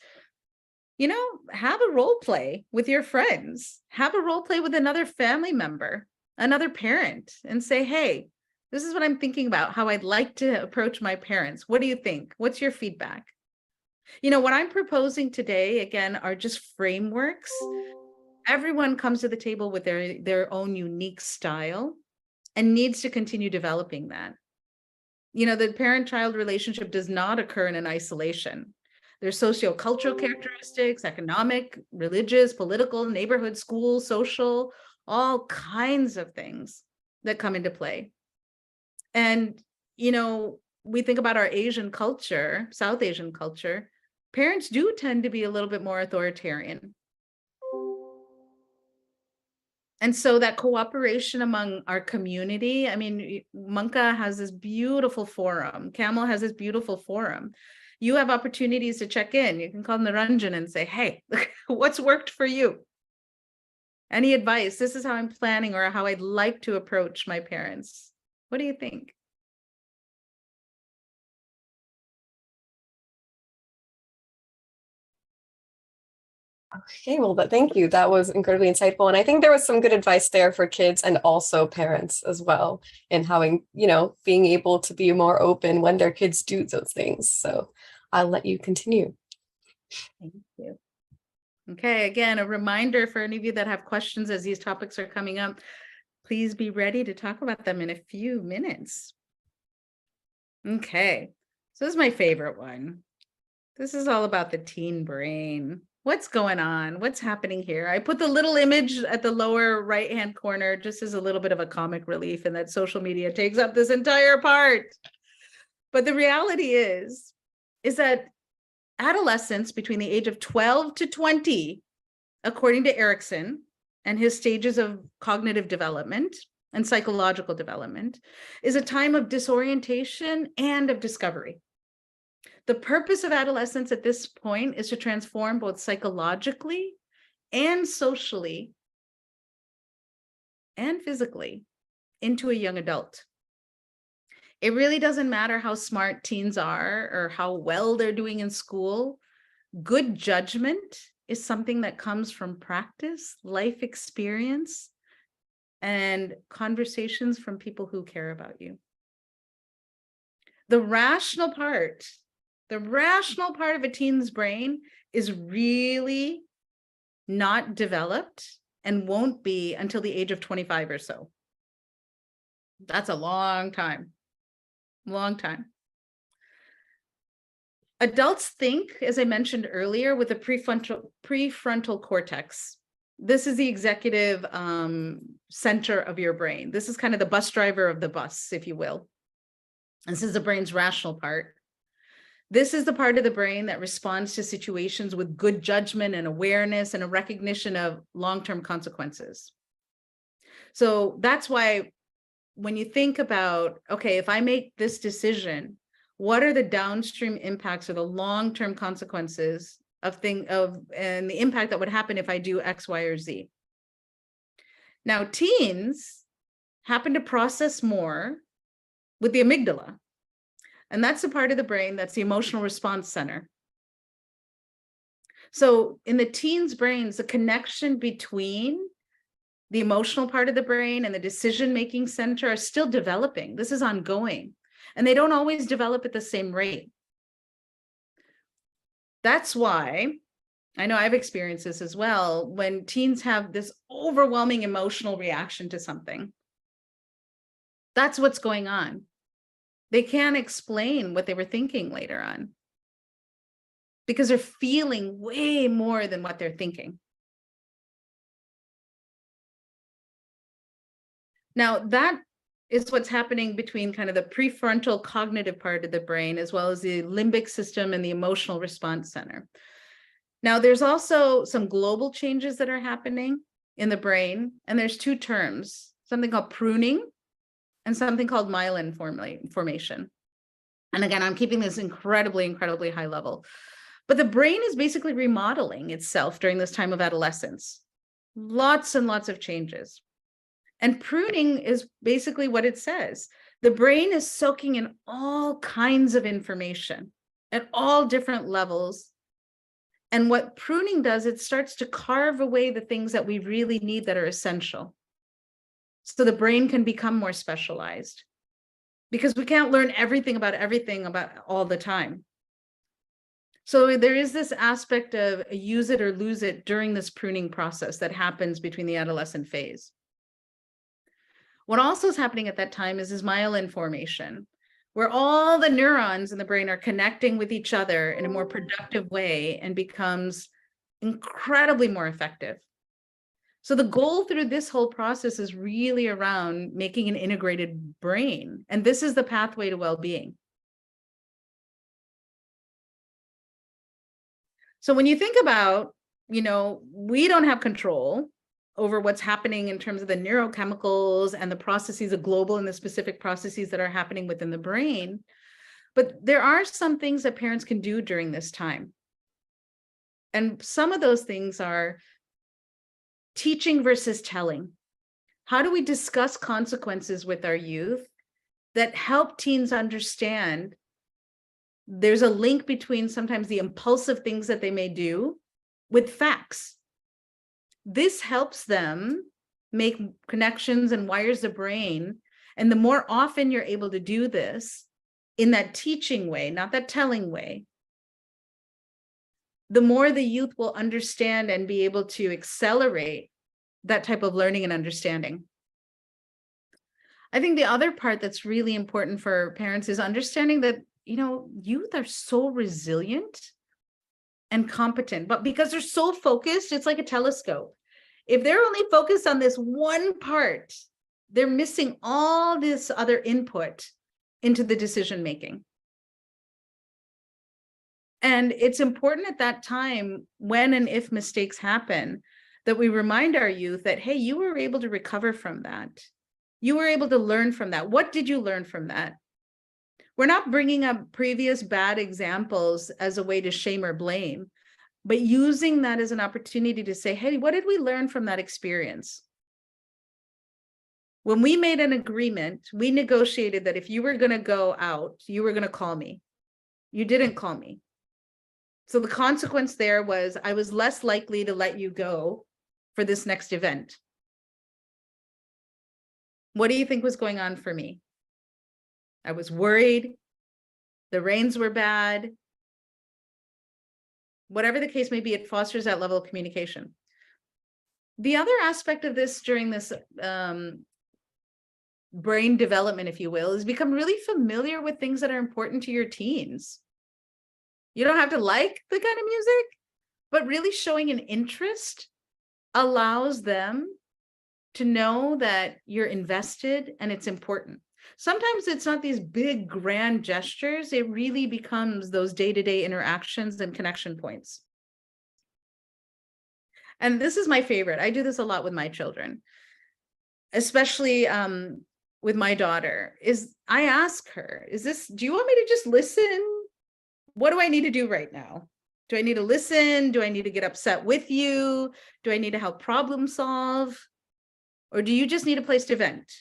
have a role play with your friends, have a role play with another family member, another parent, and say, hey, this is what I'm thinking about, how I'd like to approach my parents. What do you think? What's your feedback? What I'm proposing today, again, are just frameworks. Everyone comes to the table with their own unique style and needs to continue developing that. The parent-child relationship does not occur in an isolation. There's sociocultural characteristics, economic, religious, political, neighborhood, school, social, all kinds of things that come into play. And, we think about our Asian culture, South Asian culture, parents do tend to be a little bit more authoritarian. And so that cooperation among our community, I mean, Manka has this beautiful forum. CAMYL has this beautiful forum. You have opportunities to check in. You can call Naranjan and say, hey, what's worked for you? Any advice? This is how I'm planning or how I'd like to approach my parents. What do you think? Okay, well, but thank you. That was incredibly insightful. And I think there was some good advice there for kids and also parents as well, in having, being able to be more open when their kids do those things. So I'll let you continue. Thank you. Okay, again, a reminder for any of you that have questions as these topics are coming up, please be ready to talk about them in a few minutes. Okay, so this is my favorite one. This is all about the teen brain. What's going on? What's happening here? I put the little image at the lower right-hand corner just as a little bit of a comic relief, and that social media takes up this entire part. But the reality is that adolescents between the age of 12 to 20, according to Erickson and his stages of cognitive development and psychological development, is a time of disorientation and of discovery. The purpose of adolescence at this point is to transform both psychologically and socially and physically into a young adult. It really doesn't matter how smart teens are or how well they're doing in school. Good judgment is something that comes from practice, life experience, and conversations from people who care about you. The rational part of a teen's brain is really not developed and won't be until the age of 25 or so. That's a long time. Long time. Adults think, as I mentioned earlier, with the prefrontal cortex. This is the executive center of your brain. This is kind of the bus driver of the bus, if you will. This is the brain's rational part. This is the part of the brain that responds to situations with good judgment and awareness and a recognition of long-term consequences. So that's why when you think about, okay, if I make this decision, what are the downstream impacts or the long-term consequences and the impact that would happen if I do X, Y, or Z? Now, teens happen to process more with the amygdala. And that's the part of the brain that's the emotional response center. So in the teens' brains, the connection between the emotional part of the brain and the decision-making center are still developing. This is ongoing, and they don't always develop at the same rate. That's why, I know I've experienced this as well, when teens have this overwhelming emotional reaction to something. That's what's going on. They can't explain what they were thinking later on because they're feeling way more than what they're thinking. Now, that is what's happening between kind of the prefrontal cognitive part of the brain, as well as the limbic system and the emotional response center. Now, there's also some global changes that are happening in the brain, and there's two terms, something called pruning and something called myelin formation. And again, I'm keeping this incredibly, incredibly high level. But the brain is basically remodeling itself during this time of adolescence. Lots and lots of changes. And pruning is basically what it says. The brain is soaking in all kinds of information at all different levels. And what pruning does, it starts to carve away the things that we really need that are essential. So the brain can become more specialized because we can't learn everything about all the time. So there is this aspect of use it or lose it during this pruning process that happens between the adolescent phase. What also is happening at that time is myelin formation, where all the neurons in the brain are connecting with each other in a more productive way and becomes incredibly more effective. So the goal through this whole process is really around making an integrated brain. And this is the pathway to well-being. So when you think about, we don't have control over what's happening in terms of the neurochemicals and the processes, the global and the specific processes that are happening within the brain. But there are some things that parents can do during this time. And some of those things are teaching versus telling. How do we discuss consequences with our youth that help teens understand there's a link between sometimes the impulsive things that they may do with facts? This helps them make connections and wires the brain. And the more often you're able to do this in that teaching way, not that telling way, the more the youth will understand and be able to accelerate that type of learning and understanding. I think the other part that's really important for parents is understanding that, youth are so resilient and competent, but because they're so focused, it's like a telescope. If they're only focused on this one part, they're missing all this other input into the decision making. And it's important at that time, when and if mistakes happen, that we remind our youth that, hey, you were able to recover from that. You were able to learn from that. What did you learn from that? We're not bringing up previous bad examples as a way to shame or blame, but using that as an opportunity to say, hey, what did we learn from that experience? When we made an agreement, we negotiated that if you were going to go out, you were going to call me. You didn't call me. So the consequence there was I was less likely to let you go for this next event. What do you think was going on for me? I was worried. The rains were bad. Whatever the case may be, it fosters that level of communication. The other aspect of this during this brain development, if you will, is become really familiar with things that are important to your teens. You don't have to like the kind of music, but really showing an interest allows them to know that you're invested and it's important. Sometimes it's not these big grand gestures. It really becomes those day-to-day interactions and connection points. And this is my favorite. I do this a lot with my children, especially with my daughter, is I ask her, do you want me to just listen? What do I need to do right now? Do I need to listen? Do I need to get upset with you? Do I need to help problem solve? Or do you just need a place to vent?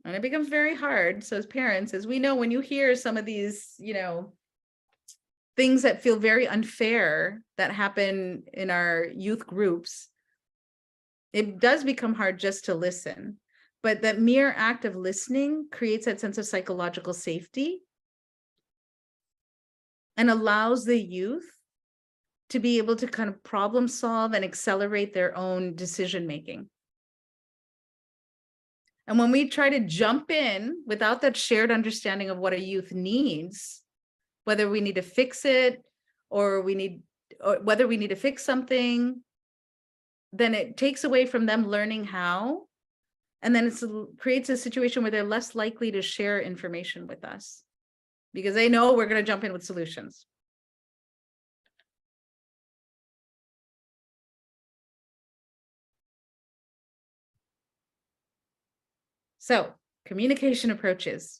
And it becomes very hard. So as parents, as we know, when you hear some of these, things that feel very unfair that happen in our youth groups, it does become hard just to listen. But that mere act of listening creates that sense of psychological safety and allows the youth to be able to kind of problem solve and accelerate their own decision making. And when we try to jump in without that shared understanding of what a youth needs, whether we need to fix it or whether we need to fix something, then it takes away from them learning how. And then it creates a situation where they're less likely to share information with us because they know we're going to jump in with solutions. So, communication approaches.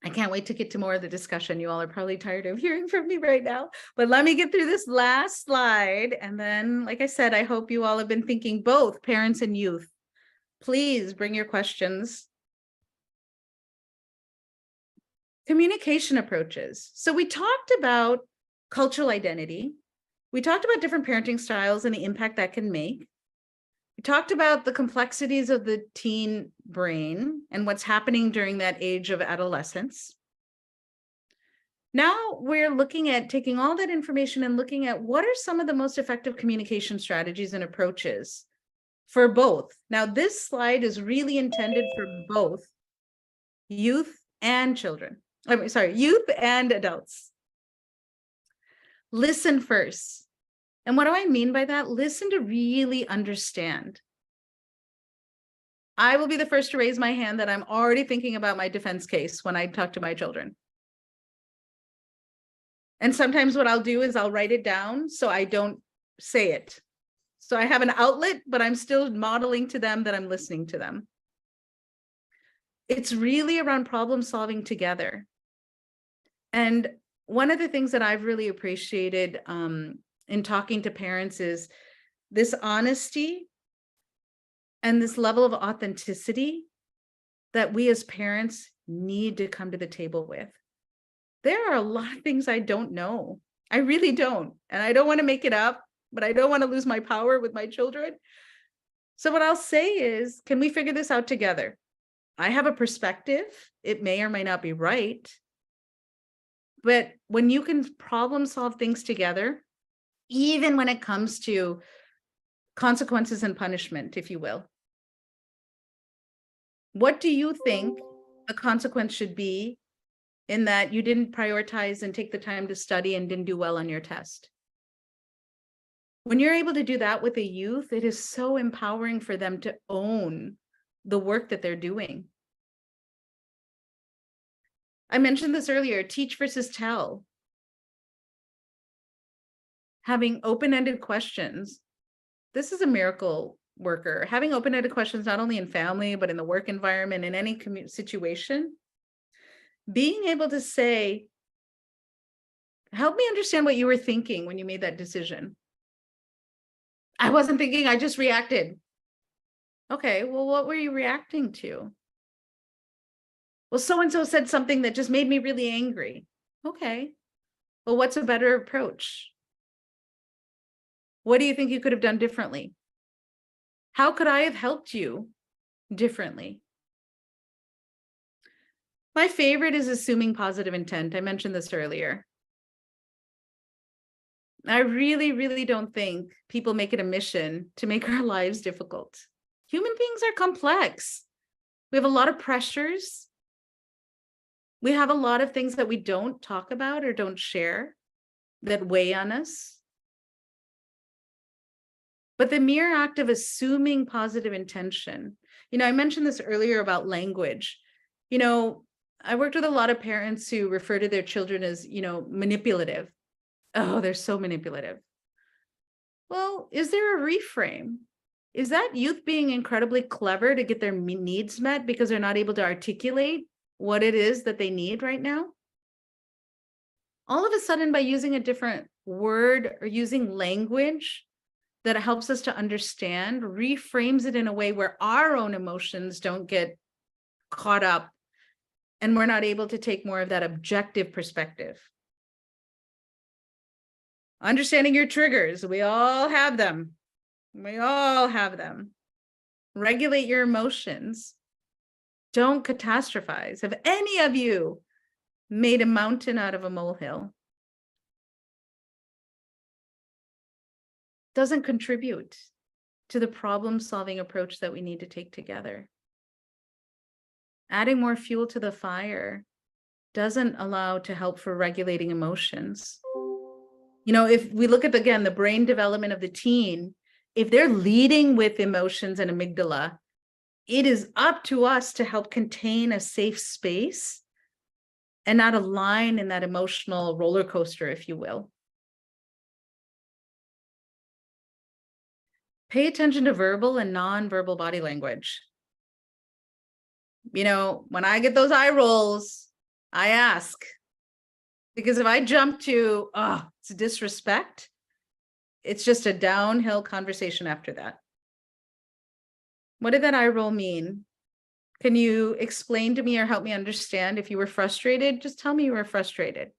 I can't wait to get to more of the discussion. You all are probably tired of hearing from me right now, but let me get through this last slide. And then, like I said, I hope you all have been thinking, both parents and youth. Please bring your questions. Communication approaches. So we talked about cultural identity. We talked about different parenting styles and the impact that can make. We talked about the complexities of the teen brain and what's happening during that age of adolescence. Now we're looking at taking all that information and looking at what are some of the most effective communication strategies and approaches for both. Now, this slide is really intended for both youth and children. Youth and adults. Listen first. And what do I mean by that? Listen to really understand. I will be the first to raise my hand that I'm already thinking about my defense case when I talk to my children. And sometimes what I'll do is I'll write it down so I don't say it. So I have an outlet, but I'm still modeling to them that I'm listening to them. It's really around problem solving together. And one of the things that I've really appreciated in talking to parents is this honesty and this level of authenticity that we as parents need to come to the table with. There are a lot of things I don't know. I really don't. And I don't want to make it up, but I don't want to lose my power with my children. So what I'll say is, can we figure this out together? I have a perspective. It may or may not be right. But when you can problem solve things together, even when it comes to consequences and punishment, if you will, what do you think a consequence should be in that you didn't prioritize and take the time to study and didn't do well on your test? When you're able to do that with a youth, it is so empowering for them to own the work that they're doing. I mentioned this earlier, teach versus tell. Having open-ended questions. This is a miracle worker. Having open-ended questions, not only in family, but in the work environment, in any situation. Being able to say, help me understand what you were thinking when you made that decision. I wasn't thinking, I just reacted. Okay, well, what were you reacting to? Well, so-and-so said something that just made me really angry. Okay, well, what's a better approach? What do you think you could have done differently? How could I have helped you differently? My favorite is assuming positive intent. I mentioned this earlier. I really, really don't think people make it a mission to make our lives difficult. Human beings are complex. We have a lot of pressures. We have a lot of things that we don't talk about or don't share that weigh on us. But the mere act of assuming positive intention, I mentioned this earlier about language. I worked with a lot of parents who refer to their children as, manipulative. Oh, they're so manipulative. Well, is there a reframe? Is that youth being incredibly clever to get their needs met because they're not able to articulate what it is that they need right now? All of a sudden, by using a different word or using language that helps us to understand, reframes it in a way where our own emotions don't get caught up and we're not able to take more of that objective perspective. Understanding your triggers, we all have them. We all have them. Regulate your emotions. Don't catastrophize. Have any of you made a mountain out of a molehill? Doesn't contribute to the problem-solving approach that we need to take together. Adding more fuel to the fire doesn't allow to help for regulating emotions. If we look at, again, the brain development of the teen, if they're leading with emotions and amygdala, it is up to us to help contain a safe space and not align in that emotional roller coaster, if you will. Pay attention to verbal and non-verbal body language. When I get those eye rolls, I ask. Because if I jump to, it's disrespect, it's just a downhill conversation after that. What did that eye roll mean? Can you explain to me or help me understand? If you were frustrated, just tell me you were frustrated.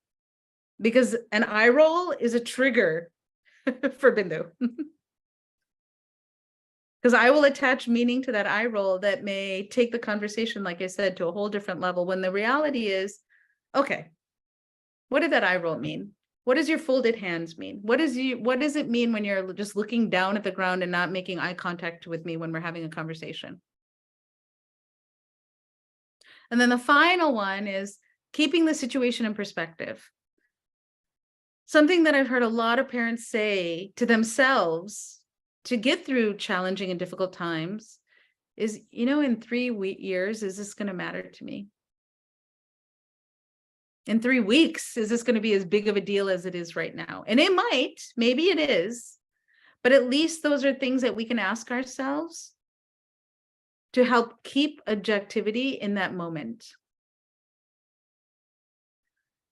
Because an eye roll is a trigger for Bindu. Because I will attach meaning to that eye roll that may take the conversation, like I said, to a whole different level, when the reality is, okay, what did that eye roll mean? What does your folded hands mean? What does it mean when you're just looking down at the ground and not making eye contact with me when we're having a conversation? And then the final one is keeping the situation in perspective. Something that I've heard a lot of parents say to themselves to get through challenging and difficult times is, in 3 years, is this going to matter to me? In 3 weeks, is this going to be as big of a deal as it is right now? And it might, maybe it is, but at least those are things that we can ask ourselves to help keep objectivity in that moment.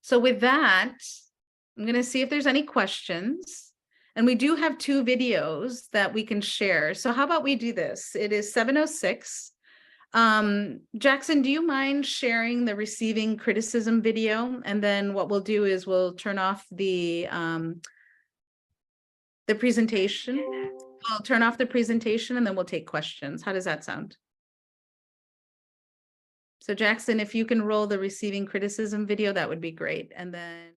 So with that, I'm going to see if there's any questions. And we do have 2 videos that we can share. So how about we do this? It is 7:06. Jackson, do you mind sharing the receiving criticism video? And then what we'll do is we'll turn off the presentation. We'll turn off the presentation and then we'll take questions. How does that sound? So Jackson, if you can roll the receiving criticism video, that would be great. And then.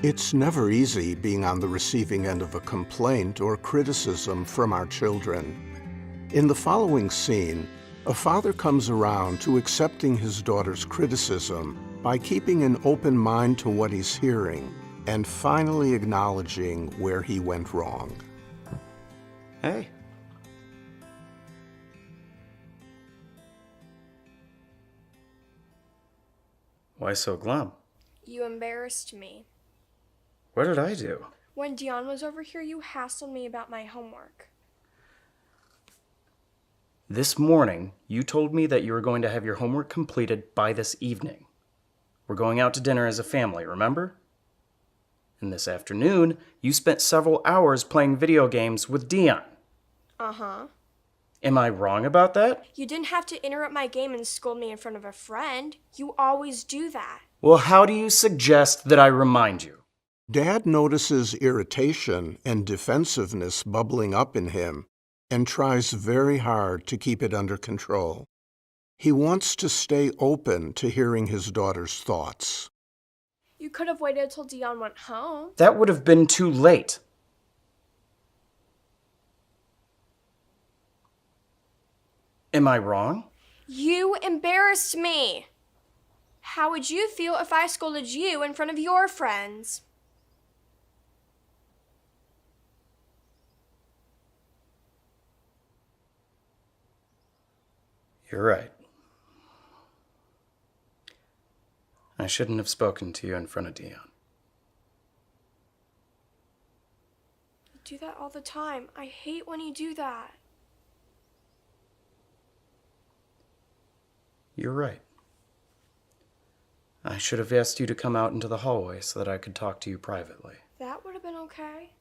It's never easy being on the receiving end of a complaint or criticism from our children. In the following scene, a father comes around to accepting his daughter's criticism by keeping an open mind to what he's hearing and finally acknowledging where he went wrong. Hey. Why so glum? You embarrassed me. What did I do? When Dion was over here, you hassled me about my homework. This morning, you told me that you were going to have your homework completed by this evening. We're going out to dinner as a family, remember? And this afternoon, you spent several hours playing video games with Dion. Uh-huh. Am I wrong about that? You didn't have to interrupt my game and scold me in front of a friend. You always do that. Well, how do you suggest that I remind you? Dad notices irritation and defensiveness bubbling up in him and tries very hard to keep it under control. He wants to stay open to hearing his daughter's thoughts. You could have waited till Dion went home. That would have been too late. Am I wrong? You embarrassed me. How would you feel if I scolded you in front of your friends? You're right. I shouldn't have spoken to you in front of Dion. You do that all the time. I hate when you do that. You're right. I should have asked you to come out into the hallway so that I could talk to you privately. That would have been okay.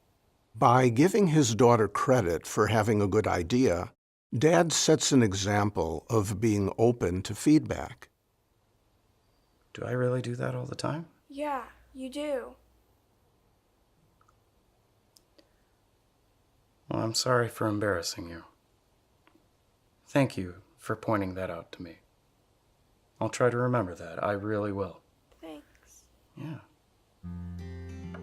By giving his daughter credit for having a good idea, Dad sets an example of being open to feedback. Do I really do that all the time? Yeah, you do. Well, I'm sorry for embarrassing you. Thank you for pointing that out to me. I'll try to remember that. I really will. Thanks. Yeah.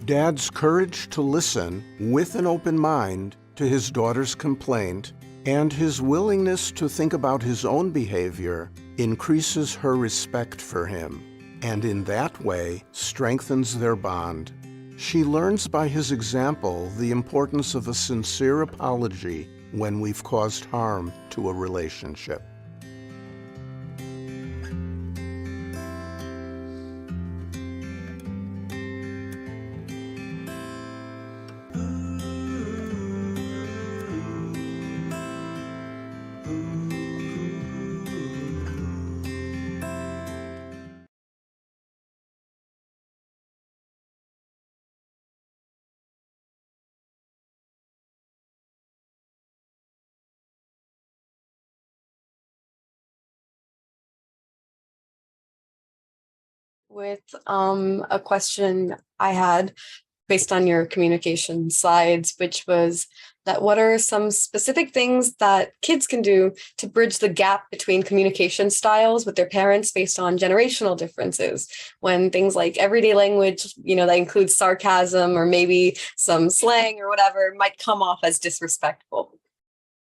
Dad's courage to listen with an open mind to his daughter's complaint and his willingness to think about his own behavior increases her respect for him, and in that way strengthens their bond. She learns by his example the importance of a sincere apology when we've caused harm to a relationship. With a question I had based on your communication slides, which was that what are some specific things that kids can do to bridge the gap between communication styles with their parents based on generational differences, when things like everyday language, that includes sarcasm or maybe some slang or whatever might come off as disrespectful.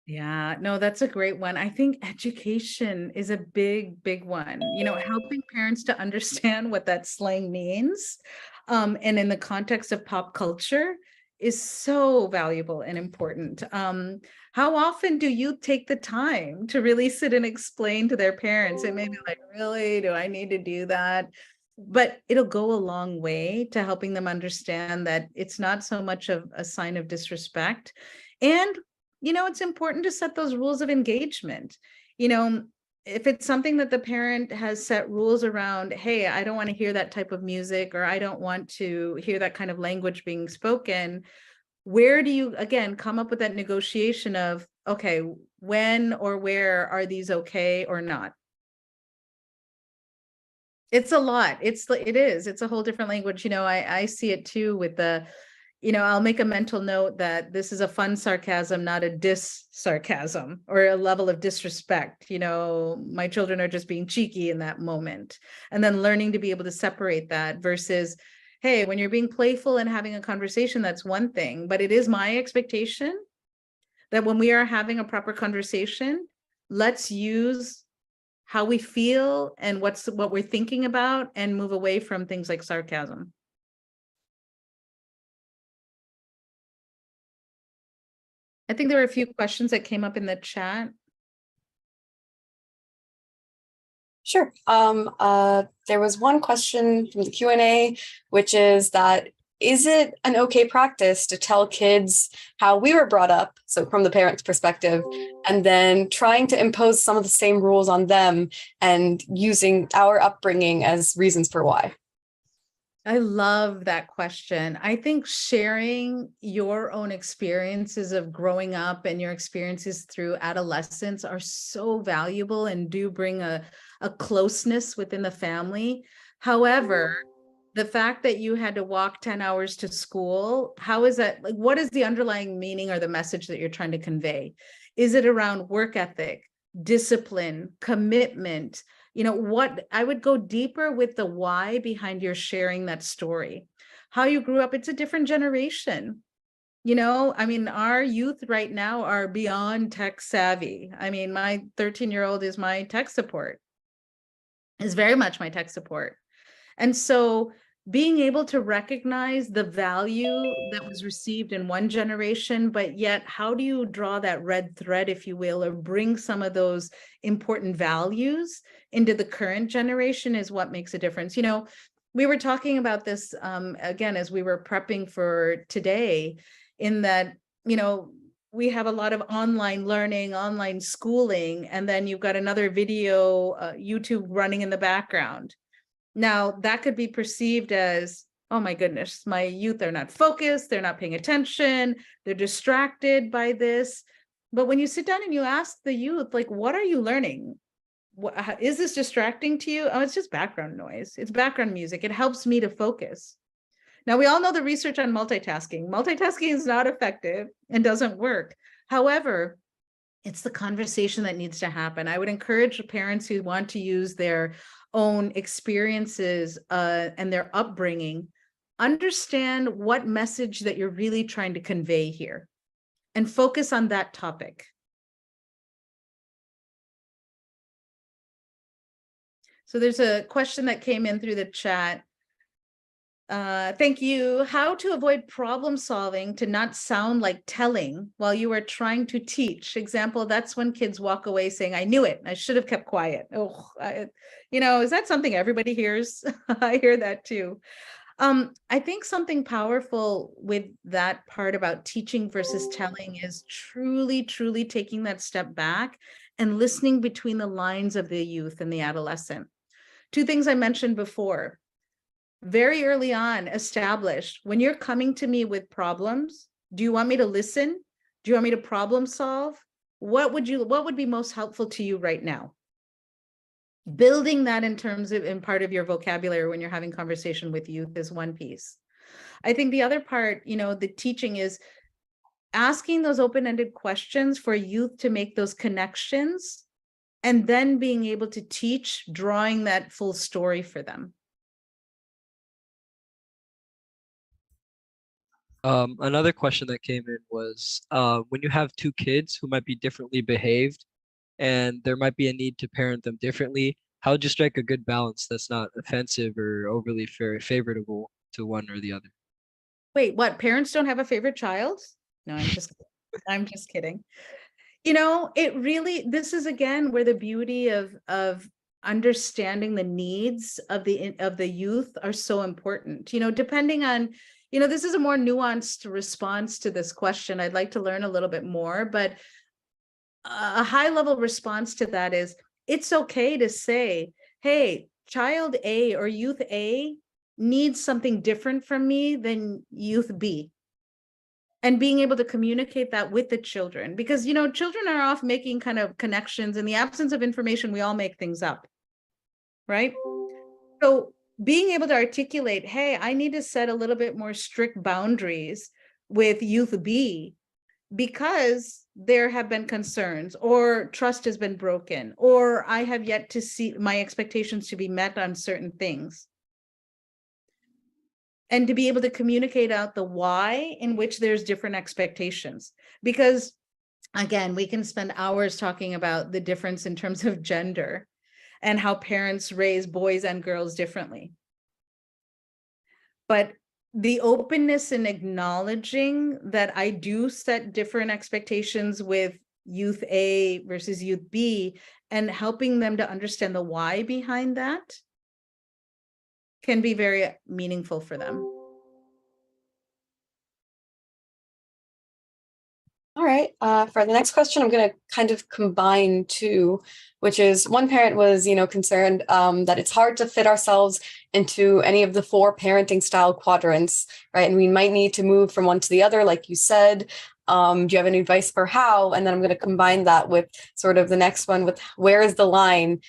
Yeah, no, that's a great one. I think education is a big, big one, helping parents to understand what that slang means. And in the context of pop culture is so valuable and important. How often do you take the time to really sit and explain to their parents? It may be like, really, do I need to do that? But it'll go a long way to helping them understand that it's not so much of a sign of disrespect. And, it's important to set those rules of engagement. If it's something that the parent has set rules around, hey, I don't want to hear that type of music, or I don't want to hear that kind of language being spoken, where do you, again, come up with that negotiation of, okay, when or where are these okay or not? It's a lot. It's a whole different language. I see it too with the, I'll make a mental note that this is a fun sarcasm, not a sarcasm or a level of disrespect. My children are just being cheeky in that moment. And then learning to be able to separate that versus, hey, when you're being playful and having a conversation, that's one thing. But it is my expectation that when we are having a proper conversation, let's use how we feel and what we're thinking about and move away from things like sarcasm. I think there were a few questions that came up in the chat. Sure. There was one question from the Q&A, which is that, is it an okay practice to tell kids how we were brought up, so from the parent's perspective, and then trying to impose some of the same rules on them and using our upbringing as reasons for why? I love that question. I think sharing your own experiences of growing up and your experiences through adolescence are so valuable and do bring a closeness within the family. However, the fact that you had to walk 10 hours to school, how is that? Like, what is the underlying meaning or the message that you're trying to convey? Is it around work ethic, discipline, commitment? What I would go deeper with the why behind your sharing that story, how you grew up. It's a different generation. Our youth right now are beyond tech savvy. My 13-year-old is my tech support, is very much my tech support. And so being able to recognize the value that was received in one generation, but yet how do you draw that red thread, if you will, or bring some of those important values into the current generation is what makes a difference. We were talking about this again, as we were prepping for today, in that, we have a lot of online learning, online schooling, and then you've got another video, YouTube running in the background. Now, that could be perceived as, oh my goodness, my youth are not focused, they're not paying attention, they're distracted by this. But when you sit down and you ask the youth, like, what are you learning? Is this distracting to you? Oh, it's just background noise. It's background music. It helps me to focus. Now, we all know the research on multitasking. Multitasking is not effective and doesn't work. However, it's the conversation that needs to happen. I would encourage parents who want to use their own experiences and their upbringing, understand what message that you're really trying to convey here and focus on that topic. So there's a question that came in through the chat. Thank you. How to avoid problem solving to not sound like telling while you are trying to teach? Example, that's when kids walk away saying, I knew it, I should have kept quiet. Oh, is that something everybody hears? I hear that too. I think something powerful with that part about teaching versus telling is truly, truly taking that step back and listening between the lines of the youth and the adolescent. Two things I mentioned before. Very early on, established, when you're coming to me with problems, do you want me to listen? Do you want me to problem solve? What would be most helpful to you right now? Building that in part of your vocabulary when you're having conversation with youth is one piece. I think the other part, the teaching is asking those open-ended questions for youth to make those connections, and then being able to teach, drawing that full story for them. Another question that came in was, when you have two kids who might be differently behaved and there might be a need to parent them differently, how would you strike a good balance that's not offensive or overly favorable to one or the other? Wait, what? Parents don't have a favorite child? No, I'm just kidding. You know, it really, this is again where the beauty of understanding the needs of the youth are so important. You know, depending on, you know, this is a more nuanced response to this question. I'd like to learn a little bit more, but a high level response to that is it's okay to say, hey, child A or youth A needs something different from me than youth B. And being able to communicate that with the children, because, you know, children are off making kind of connections. In the absence of information, we all make things up, right? So being able to articulate, hey, I need to set a little bit more strict boundaries with youth B because there have been concerns or trust has been broken, or I have yet to see my expectations to be met on certain things. And to be able to communicate out the why in which there's different expectations. Because again, we can spend hours talking about the difference in terms of gender and how parents raise boys and girls differently. But the openness in acknowledging that I do set different expectations with youth A versus youth B and helping them to understand the why behind that can be very meaningful for them. All right. For the next question, I'm going to kind of combine two, which is one parent was, concerned that it's hard to fit ourselves into any of the 4 parenting style quadrants, right? And we might need to move from one to the other, like you said. Do you have any advice for how? And then I'm going to combine that with sort of the next one with where is the line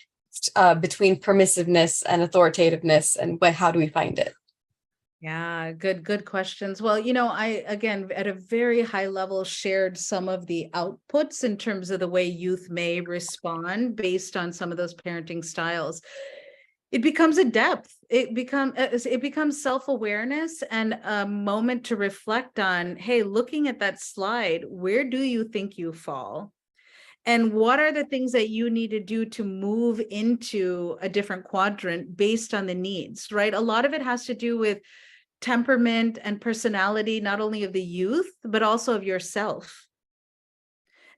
between permissiveness and authoritativeness, and how do we find it? Yeah, good questions. Well, I, again, at a very high level, shared some of the outputs in terms of the way youth may respond based on some of those parenting styles. It becomes a depth. It becomes self-awareness and a moment to reflect on, hey, looking at that slide, where do you think you fall? And what are the things that you need to do to move into a different quadrant based on the needs, right? A lot of it has to do with temperament and personality, not only of the youth, but also of yourself.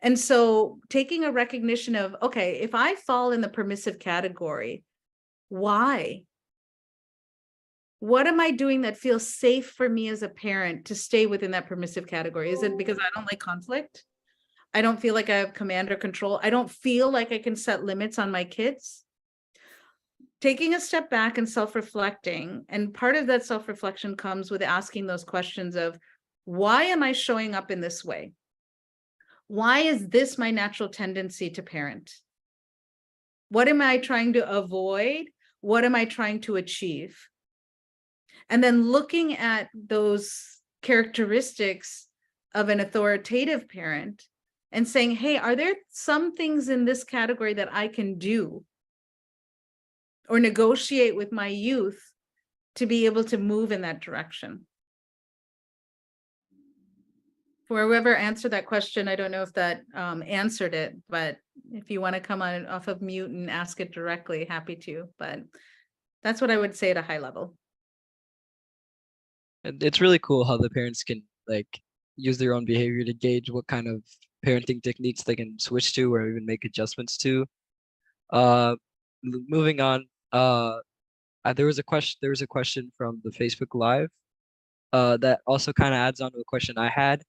And so taking a recognition of, okay, if I fall in the permissive category, why? What am I doing that feels safe for me as a parent to stay within that permissive category? Is it because I don't like conflict? I don't feel like I have command or control. I don't feel like I can set limits on my kids. Taking a step back and self-reflecting, and part of that self-reflection comes with asking those questions of, why am I showing up in this way? Why is this my natural tendency to parent? What am I trying to avoid? What am I trying to achieve? And then looking at those characteristics of an authoritative parent and saying, hey, are there some things in this category that I can do or negotiate with my youth to be able to move in that direction? For whoever answered that question, I don't know if that answered it, but if you want to come on off of mute and ask it directly, happy to. But that's what I would say at a high level. And it's really cool how the parents can use their own behavior to gauge what kind of parenting techniques they can switch to or even make adjustments to. Moving on, there was a question from the Facebook Live that also kind of adds on to a question I had.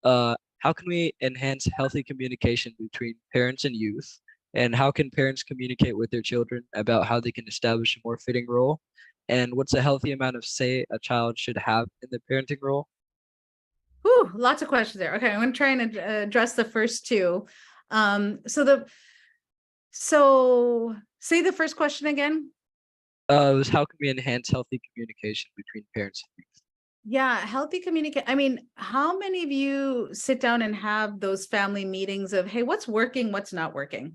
How can we enhance healthy communication between parents and youth? And how can parents communicate with their children about how they can establish a more fitting role? And what's a healthy amount of say a child should have in the parenting role? Whew, lots of questions there. Okay, I'm going to try and address the first two. So say the first question again. It was, how can we enhance healthy communication between parents and youth? Yeah, healthy communication. I mean, how many of you sit down and have those family meetings of, hey, what's working, what's not working?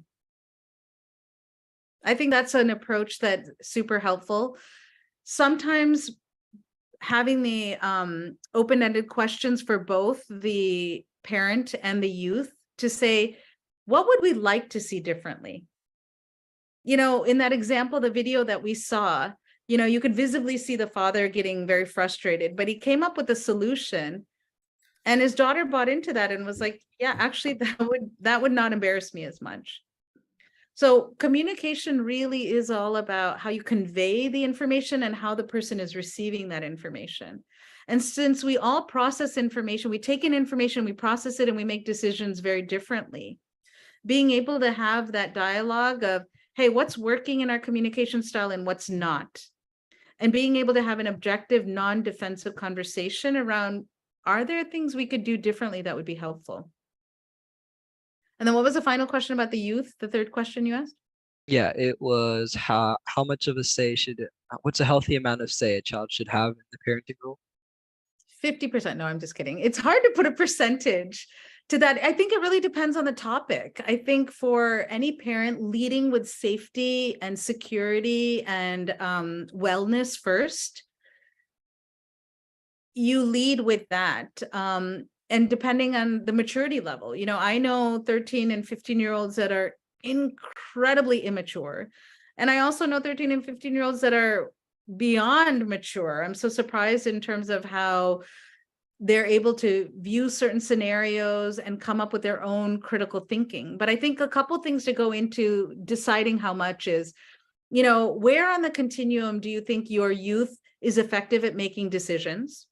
I think that's an approach that's super helpful. Sometimes having the open-ended questions for both the parent and the youth to say, what would we like to see differently? In that example, the video that we saw, You know, you could visibly see the father getting very frustrated, but he came up with a solution, and his daughter bought into that and was like, yeah, actually that would not embarrass me as much. So communication really is all about how you convey the information and how the person is receiving that information. And since we all process information, we take in information, we process it, and we make decisions very differently. Being able to have that dialogue of, hey, what's working in our communication style and what's not? And being able to have an objective, non-defensive conversation around, are there things we could do differently that would be helpful? And then what was the final question about the youth? The third question you asked? Yeah, it was how much of a say what's a healthy amount of say a child should have in the parenting role? 50%. No, I'm just kidding. It's hard to put a percentage to that. I think it really depends on the topic. I think for any parent, leading with safety and security and wellness first, you lead with that. And depending on the maturity level, you know, I know 13 and 15-year-olds that are incredibly immature. And I also know 13 and 15-year-olds that are beyond mature. I'm so surprised in terms of how they're able to view certain scenarios and come up with their own critical thinking. But I think a couple things to go into deciding how much is, you know, where on the continuum do you think your youth is effective at making decisions?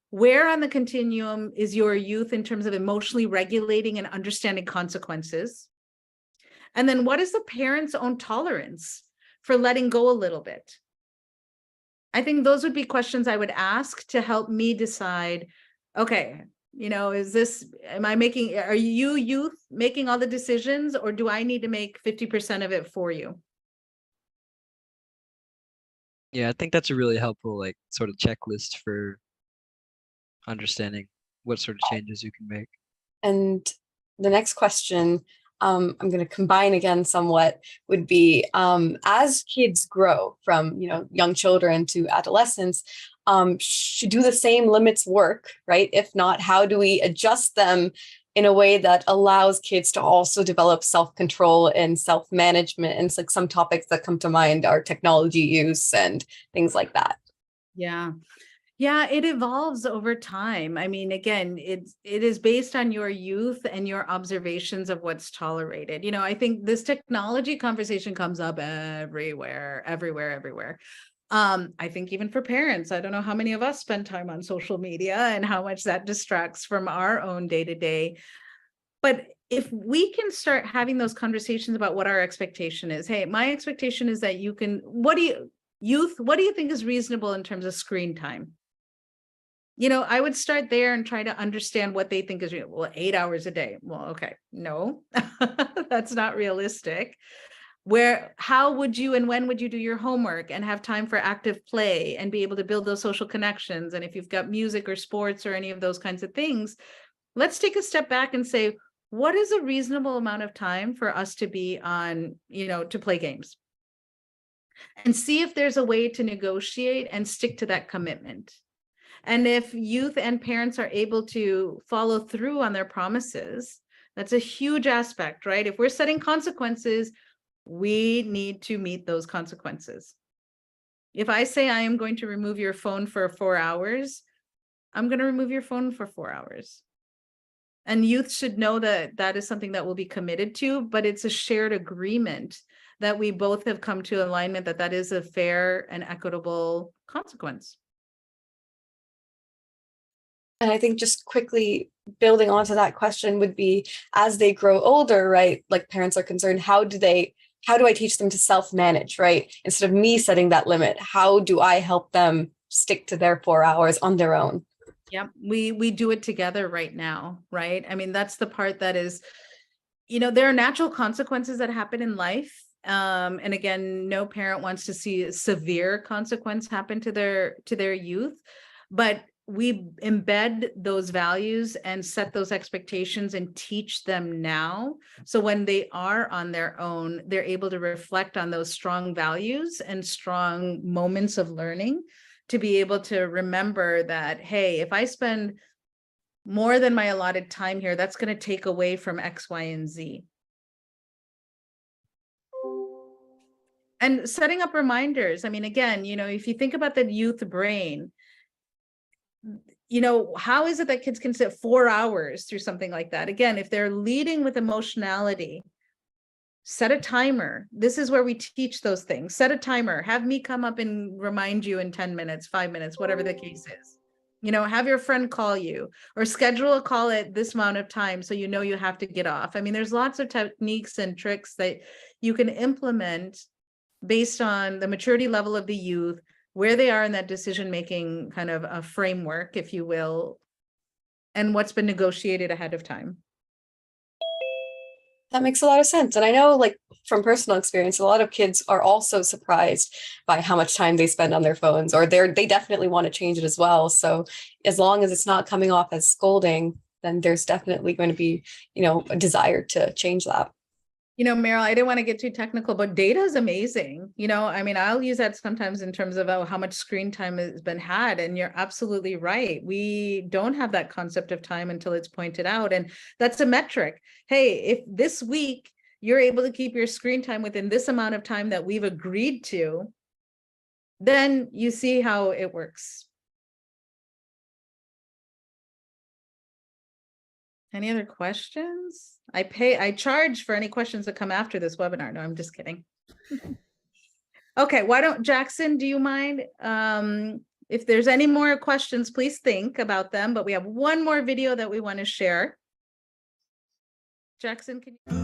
Where on the continuum is your youth in terms of emotionally regulating and understanding consequences? And then what is the parent's own tolerance for letting go a little bit? I think those would be questions I would ask to help me decide, okay, you know, are you youth making all the decisions, or do I need to make 50% of it for you? Yeah, I think that's a really helpful like sort of checklist for understanding what sort of changes you can make. And the next question, I'm going to combine again somewhat, would be as kids grow from, you know, young children to adolescence, should do the same limits work, right? If not, how do we adjust them in a way that allows kids to also develop self-control and self-management? And it's like some topics that come to mind are technology use and things like that. Yeah. Yeah, it evolves over time. I mean, again, it is based on your youth and your observations of what's tolerated. You know, I think this technology conversation comes up everywhere. I think even for parents, I don't know how many of us spend time on social media and how much that distracts from our own day-to-day. But if we can start having those conversations about what our expectation is, hey, my expectation is that you can, what do you think is reasonable in terms of screen time? You know, I would start there and try to understand what they think is, well, 8 hours a day. Well, okay, no, that's not realistic. How would you and when would you do your homework and have time for active play and be able to build those social connections? And if you've got music or sports or any of those kinds of things, let's take a step back and say, what is a reasonable amount of time for us to be on, you know, to play games? And see if there's a way to negotiate and stick to that commitment. And if youth and parents are able to follow through on their promises, that's a huge aspect, right? If we're setting consequences, we need to meet those consequences. If I say I am going to remove your phone for 4 hours, I'm going to remove your phone for 4 hours. And youth should know that that is something that will be committed to, but it's a shared agreement that we both have come to alignment that that is a fair and equitable consequence. And I think just quickly building onto that question would be, as they grow older, right? Like parents are concerned, how do I teach them to self-manage, right? Instead of me setting that limit, how do I help them stick to their 4 hours on their own? Yeah, we do it together right now, right? I mean, that's the part that is, you know, there are natural consequences that happen in life. And again, no parent wants to see a severe consequence happen to their youth, but we embed those values and set those expectations and teach them now. So when they are on their own, they're able to reflect on those strong values and strong moments of learning to be able to remember that, hey, if I spend more than my allotted time here, that's going to take away from X, Y, and Z. And setting up reminders. I mean, again, if you think about the youth brain, how is it that kids can sit 4 hours through something like that? Again, if they're leading with emotionality, set a timer. This is where we teach those things. Set a timer. Have me come up and remind you in 10 minutes, 5 minutes, whatever the case is. Have your friend call you or schedule a call at this amount of time so you have to get off. I mean, there's lots of techniques and tricks that you can implement based on the maturity level of the youth, where they are in that decision-making kind of a framework, if you will, and what's been negotiated ahead of time. That makes a lot of sense. And I know, like, from personal experience, a lot of kids are also surprised by how much time they spend on their phones, or they definitely want to change it as well. So as long as it's not coming off as scolding, then there's definitely going to be, a desire to change that. Meryl, I didn't want to get too technical, but data is amazing. I mean, I'll use that sometimes in terms of how much screen time has been had. And you're absolutely right. We don't have that concept of time until it's pointed out. And that's a metric. Hey, if this week you're able to keep your screen time within this amount of time that we've agreed to, then you see how it works. Any other questions? I charge for any questions that come after this webinar. No, I'm just kidding. Okay, Jackson, do you mind? If there's any more questions, please think about them, but we have one more video that we want to share. Jackson, can you?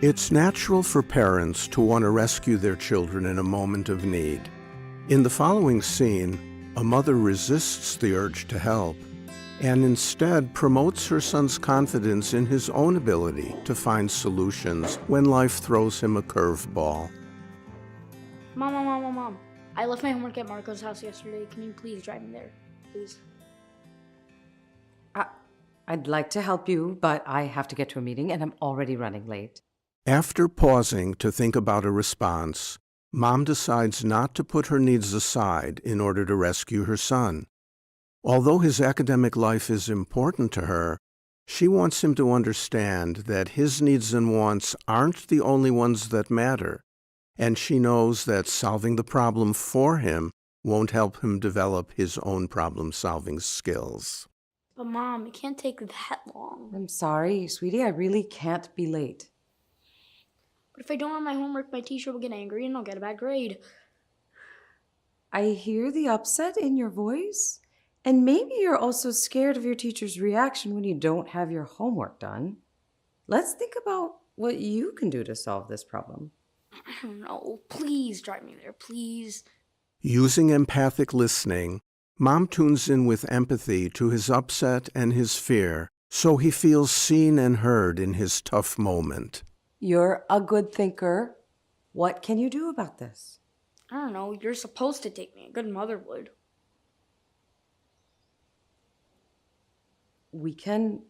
It's natural for parents to want to rescue their children in a moment of need. In the following scene, a mother resists the urge to help and instead promotes her son's confidence in his own ability to find solutions when life throws him a curveball. Mom. I left my homework at Marco's house yesterday. Can you please drive me there, please? I'd like to help you, but I have to get to a meeting and I'm already running late. After pausing to think about a response, Mom decides not to put her needs aside in order to rescue her son. Although his academic life is important to her, she wants him to understand that his needs and wants aren't the only ones that matter, and she knows that solving the problem for him won't help him develop his own problem-solving skills. But Mom, it can't take that long. I'm sorry, sweetie, I really can't be late. But if I don't have my homework, my teacher will get angry and I'll get a bad grade. I hear the upset in your voice, and maybe you're also scared of your teacher's reaction when you don't have your homework done. Let's think about what you can do to solve this problem. I don't know. Please drive me there, please. Using empathic listening, Mom tunes in with empathy to his upset and his fear, so he feels seen and heard in his tough moment. You're a good thinker. What can you do about this? I don't know. You're supposed to take me. A good mother would. We can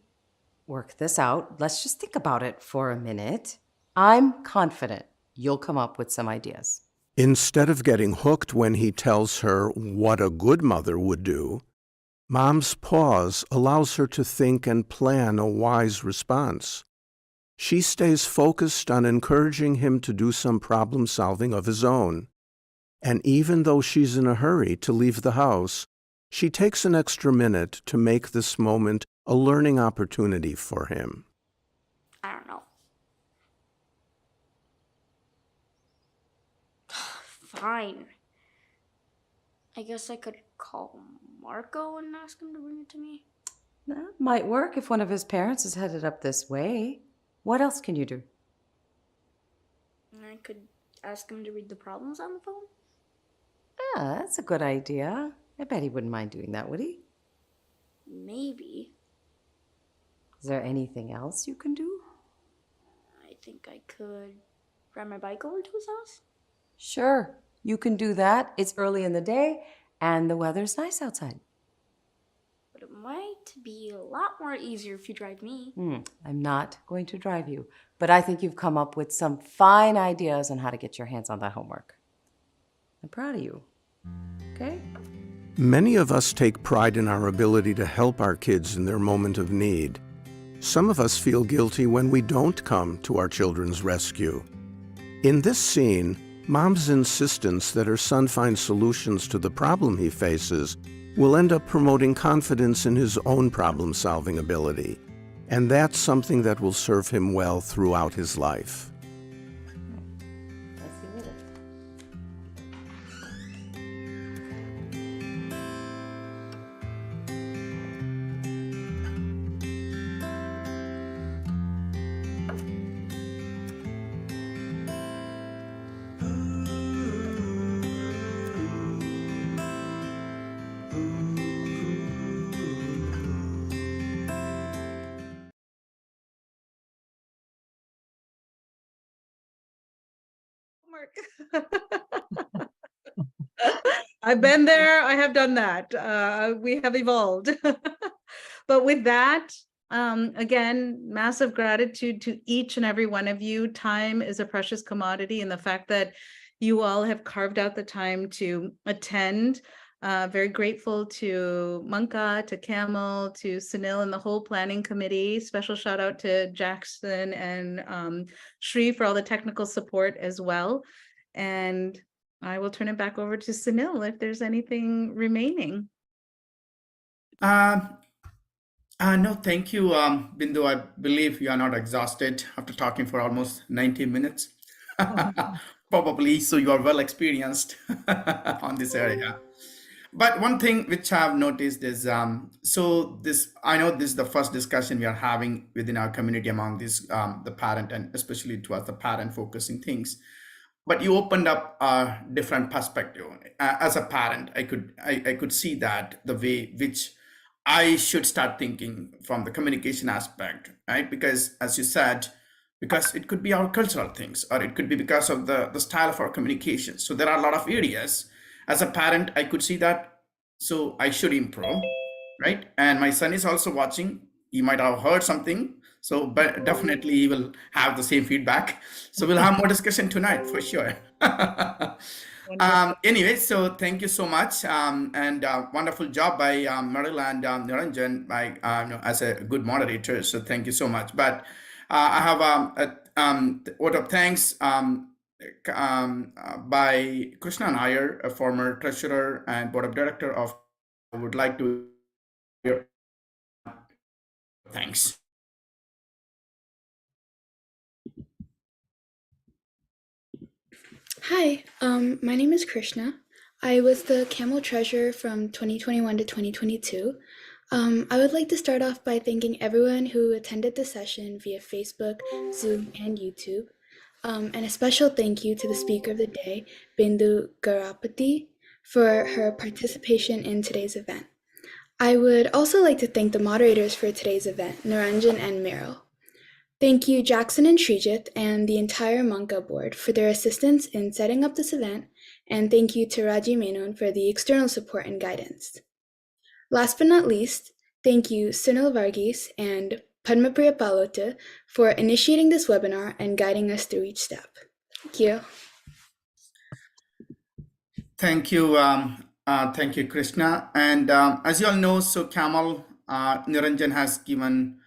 work this out. Let's just think about it for a minute. I'm confident you'll come up with some ideas. Instead of getting hooked when he tells her what a good mother would do, Mom's pause allows her to think and plan a wise response. She stays focused on encouraging him to do some problem-solving of his own. And even though she's in a hurry to leave the house, she takes an extra minute to make this moment a learning opportunity for him. I don't know. Fine. I guess I could call Marco and ask him to bring it to me. That might work if one of his parents is headed up this way. What else can you do? I could ask him to read the problems on the phone. Yeah, that's a good idea. I bet he wouldn't mind doing that, would he? Maybe. Is there anything else you can do? I think I could ride my bike over to his house. Sure, you can do that. It's early in the day and the weather's nice outside. But it might be a lot more easier if you drive me. I'm not going to drive you, but I think you've come up with some fine ideas on how to get your hands on that homework. I'm proud of you. Okay? Many of us take pride in our ability to help our kids in their moment of need. Some of us feel guilty when we don't come to our children's rescue. In this scene, Mom's insistence that her son find solutions to the problem he faces will end up promoting confidence in his own problem-solving ability. And that's something that will serve him well throughout his life. I've been there. I have done that. We have evolved. But with that, again, massive gratitude to each and every one of you. Time is a precious commodity, and the fact that you all have carved out the time to attend. Very grateful to Manka, to CAMYL, to Sunil and the whole planning committee. Special shout out to Jackson and Shri for all the technical support as well. And I will turn it back over to Sunil if there's anything remaining. No, thank you, Bindu. I believe you are not exhausted after talking for almost 90 minutes. Probably, so you are well experienced on this area. But one thing which I've noticed is, so this, I know this is the first discussion we are having within our community among this, the parent, and especially towards the parent focusing things. But you opened up a different perspective. As a parent, I could see that the way which I should start thinking from the communication aspect, right? Because as you said, because it could be our cultural things, or it could be because of the style of our communication. So there are a lot of areas. As a parent, I could see that, so I should improve, right? And my son is also watching. He might have heard something, so but definitely he will have the same feedback. So we'll have more discussion tonight for sure. Anyway, so thank you so much, and wonderful job by Meryl and Niranjan as a good moderator. So thank you so much. But I have a vote of thanks by Krishna Nair, a former treasurer and board of director of. I would like to hear thanks. Hi, my name is Krishna. I was the CAMYL treasurer from 2021 to 2022. I would like to start off by thanking everyone who attended the session via Facebook, Zoom, and YouTube. And a special thank you to the speaker of the day, Bindu Garapaty, for her participation in today's event. I would also like to thank the moderators for today's event, Niranjan and Meryl. Thank you, Jackson and Srijit, and the entire Manka board for their assistance in setting up this event, and thank you to Raji Menon for the external support and guidance. Last but not least, thank you, Sunil Varghese and Padmapriya Palota for initiating this webinar and guiding us through each step. Thank you. Thank you, Krishna. And as you all know, so CAMYL, Niranjan has given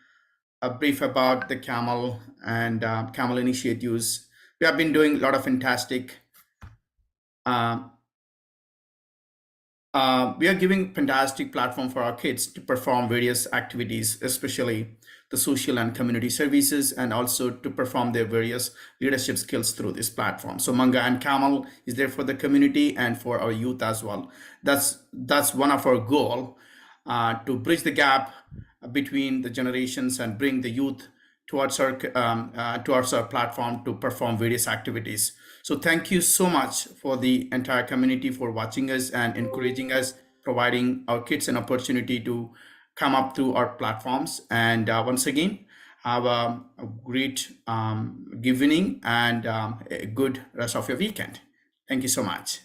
a brief about the CAMYL and CAMYL initiatives. We have been doing a lot of fantastic. We are giving fantastic platform for our kids to perform various activities, especially the social and community services, and also to perform their various leadership skills through this platform. So Manga and CAMYL is there for the community and for our youth as well. That's one of our goal, to bridge the gap between the generations and bring the youth towards our platform to perform various activities. So thank you so much for the entire community for watching us and encouraging us, providing our kids an opportunity to come up through our platforms. And once again, have a great evening and a good rest of your weekend. Thank you so much.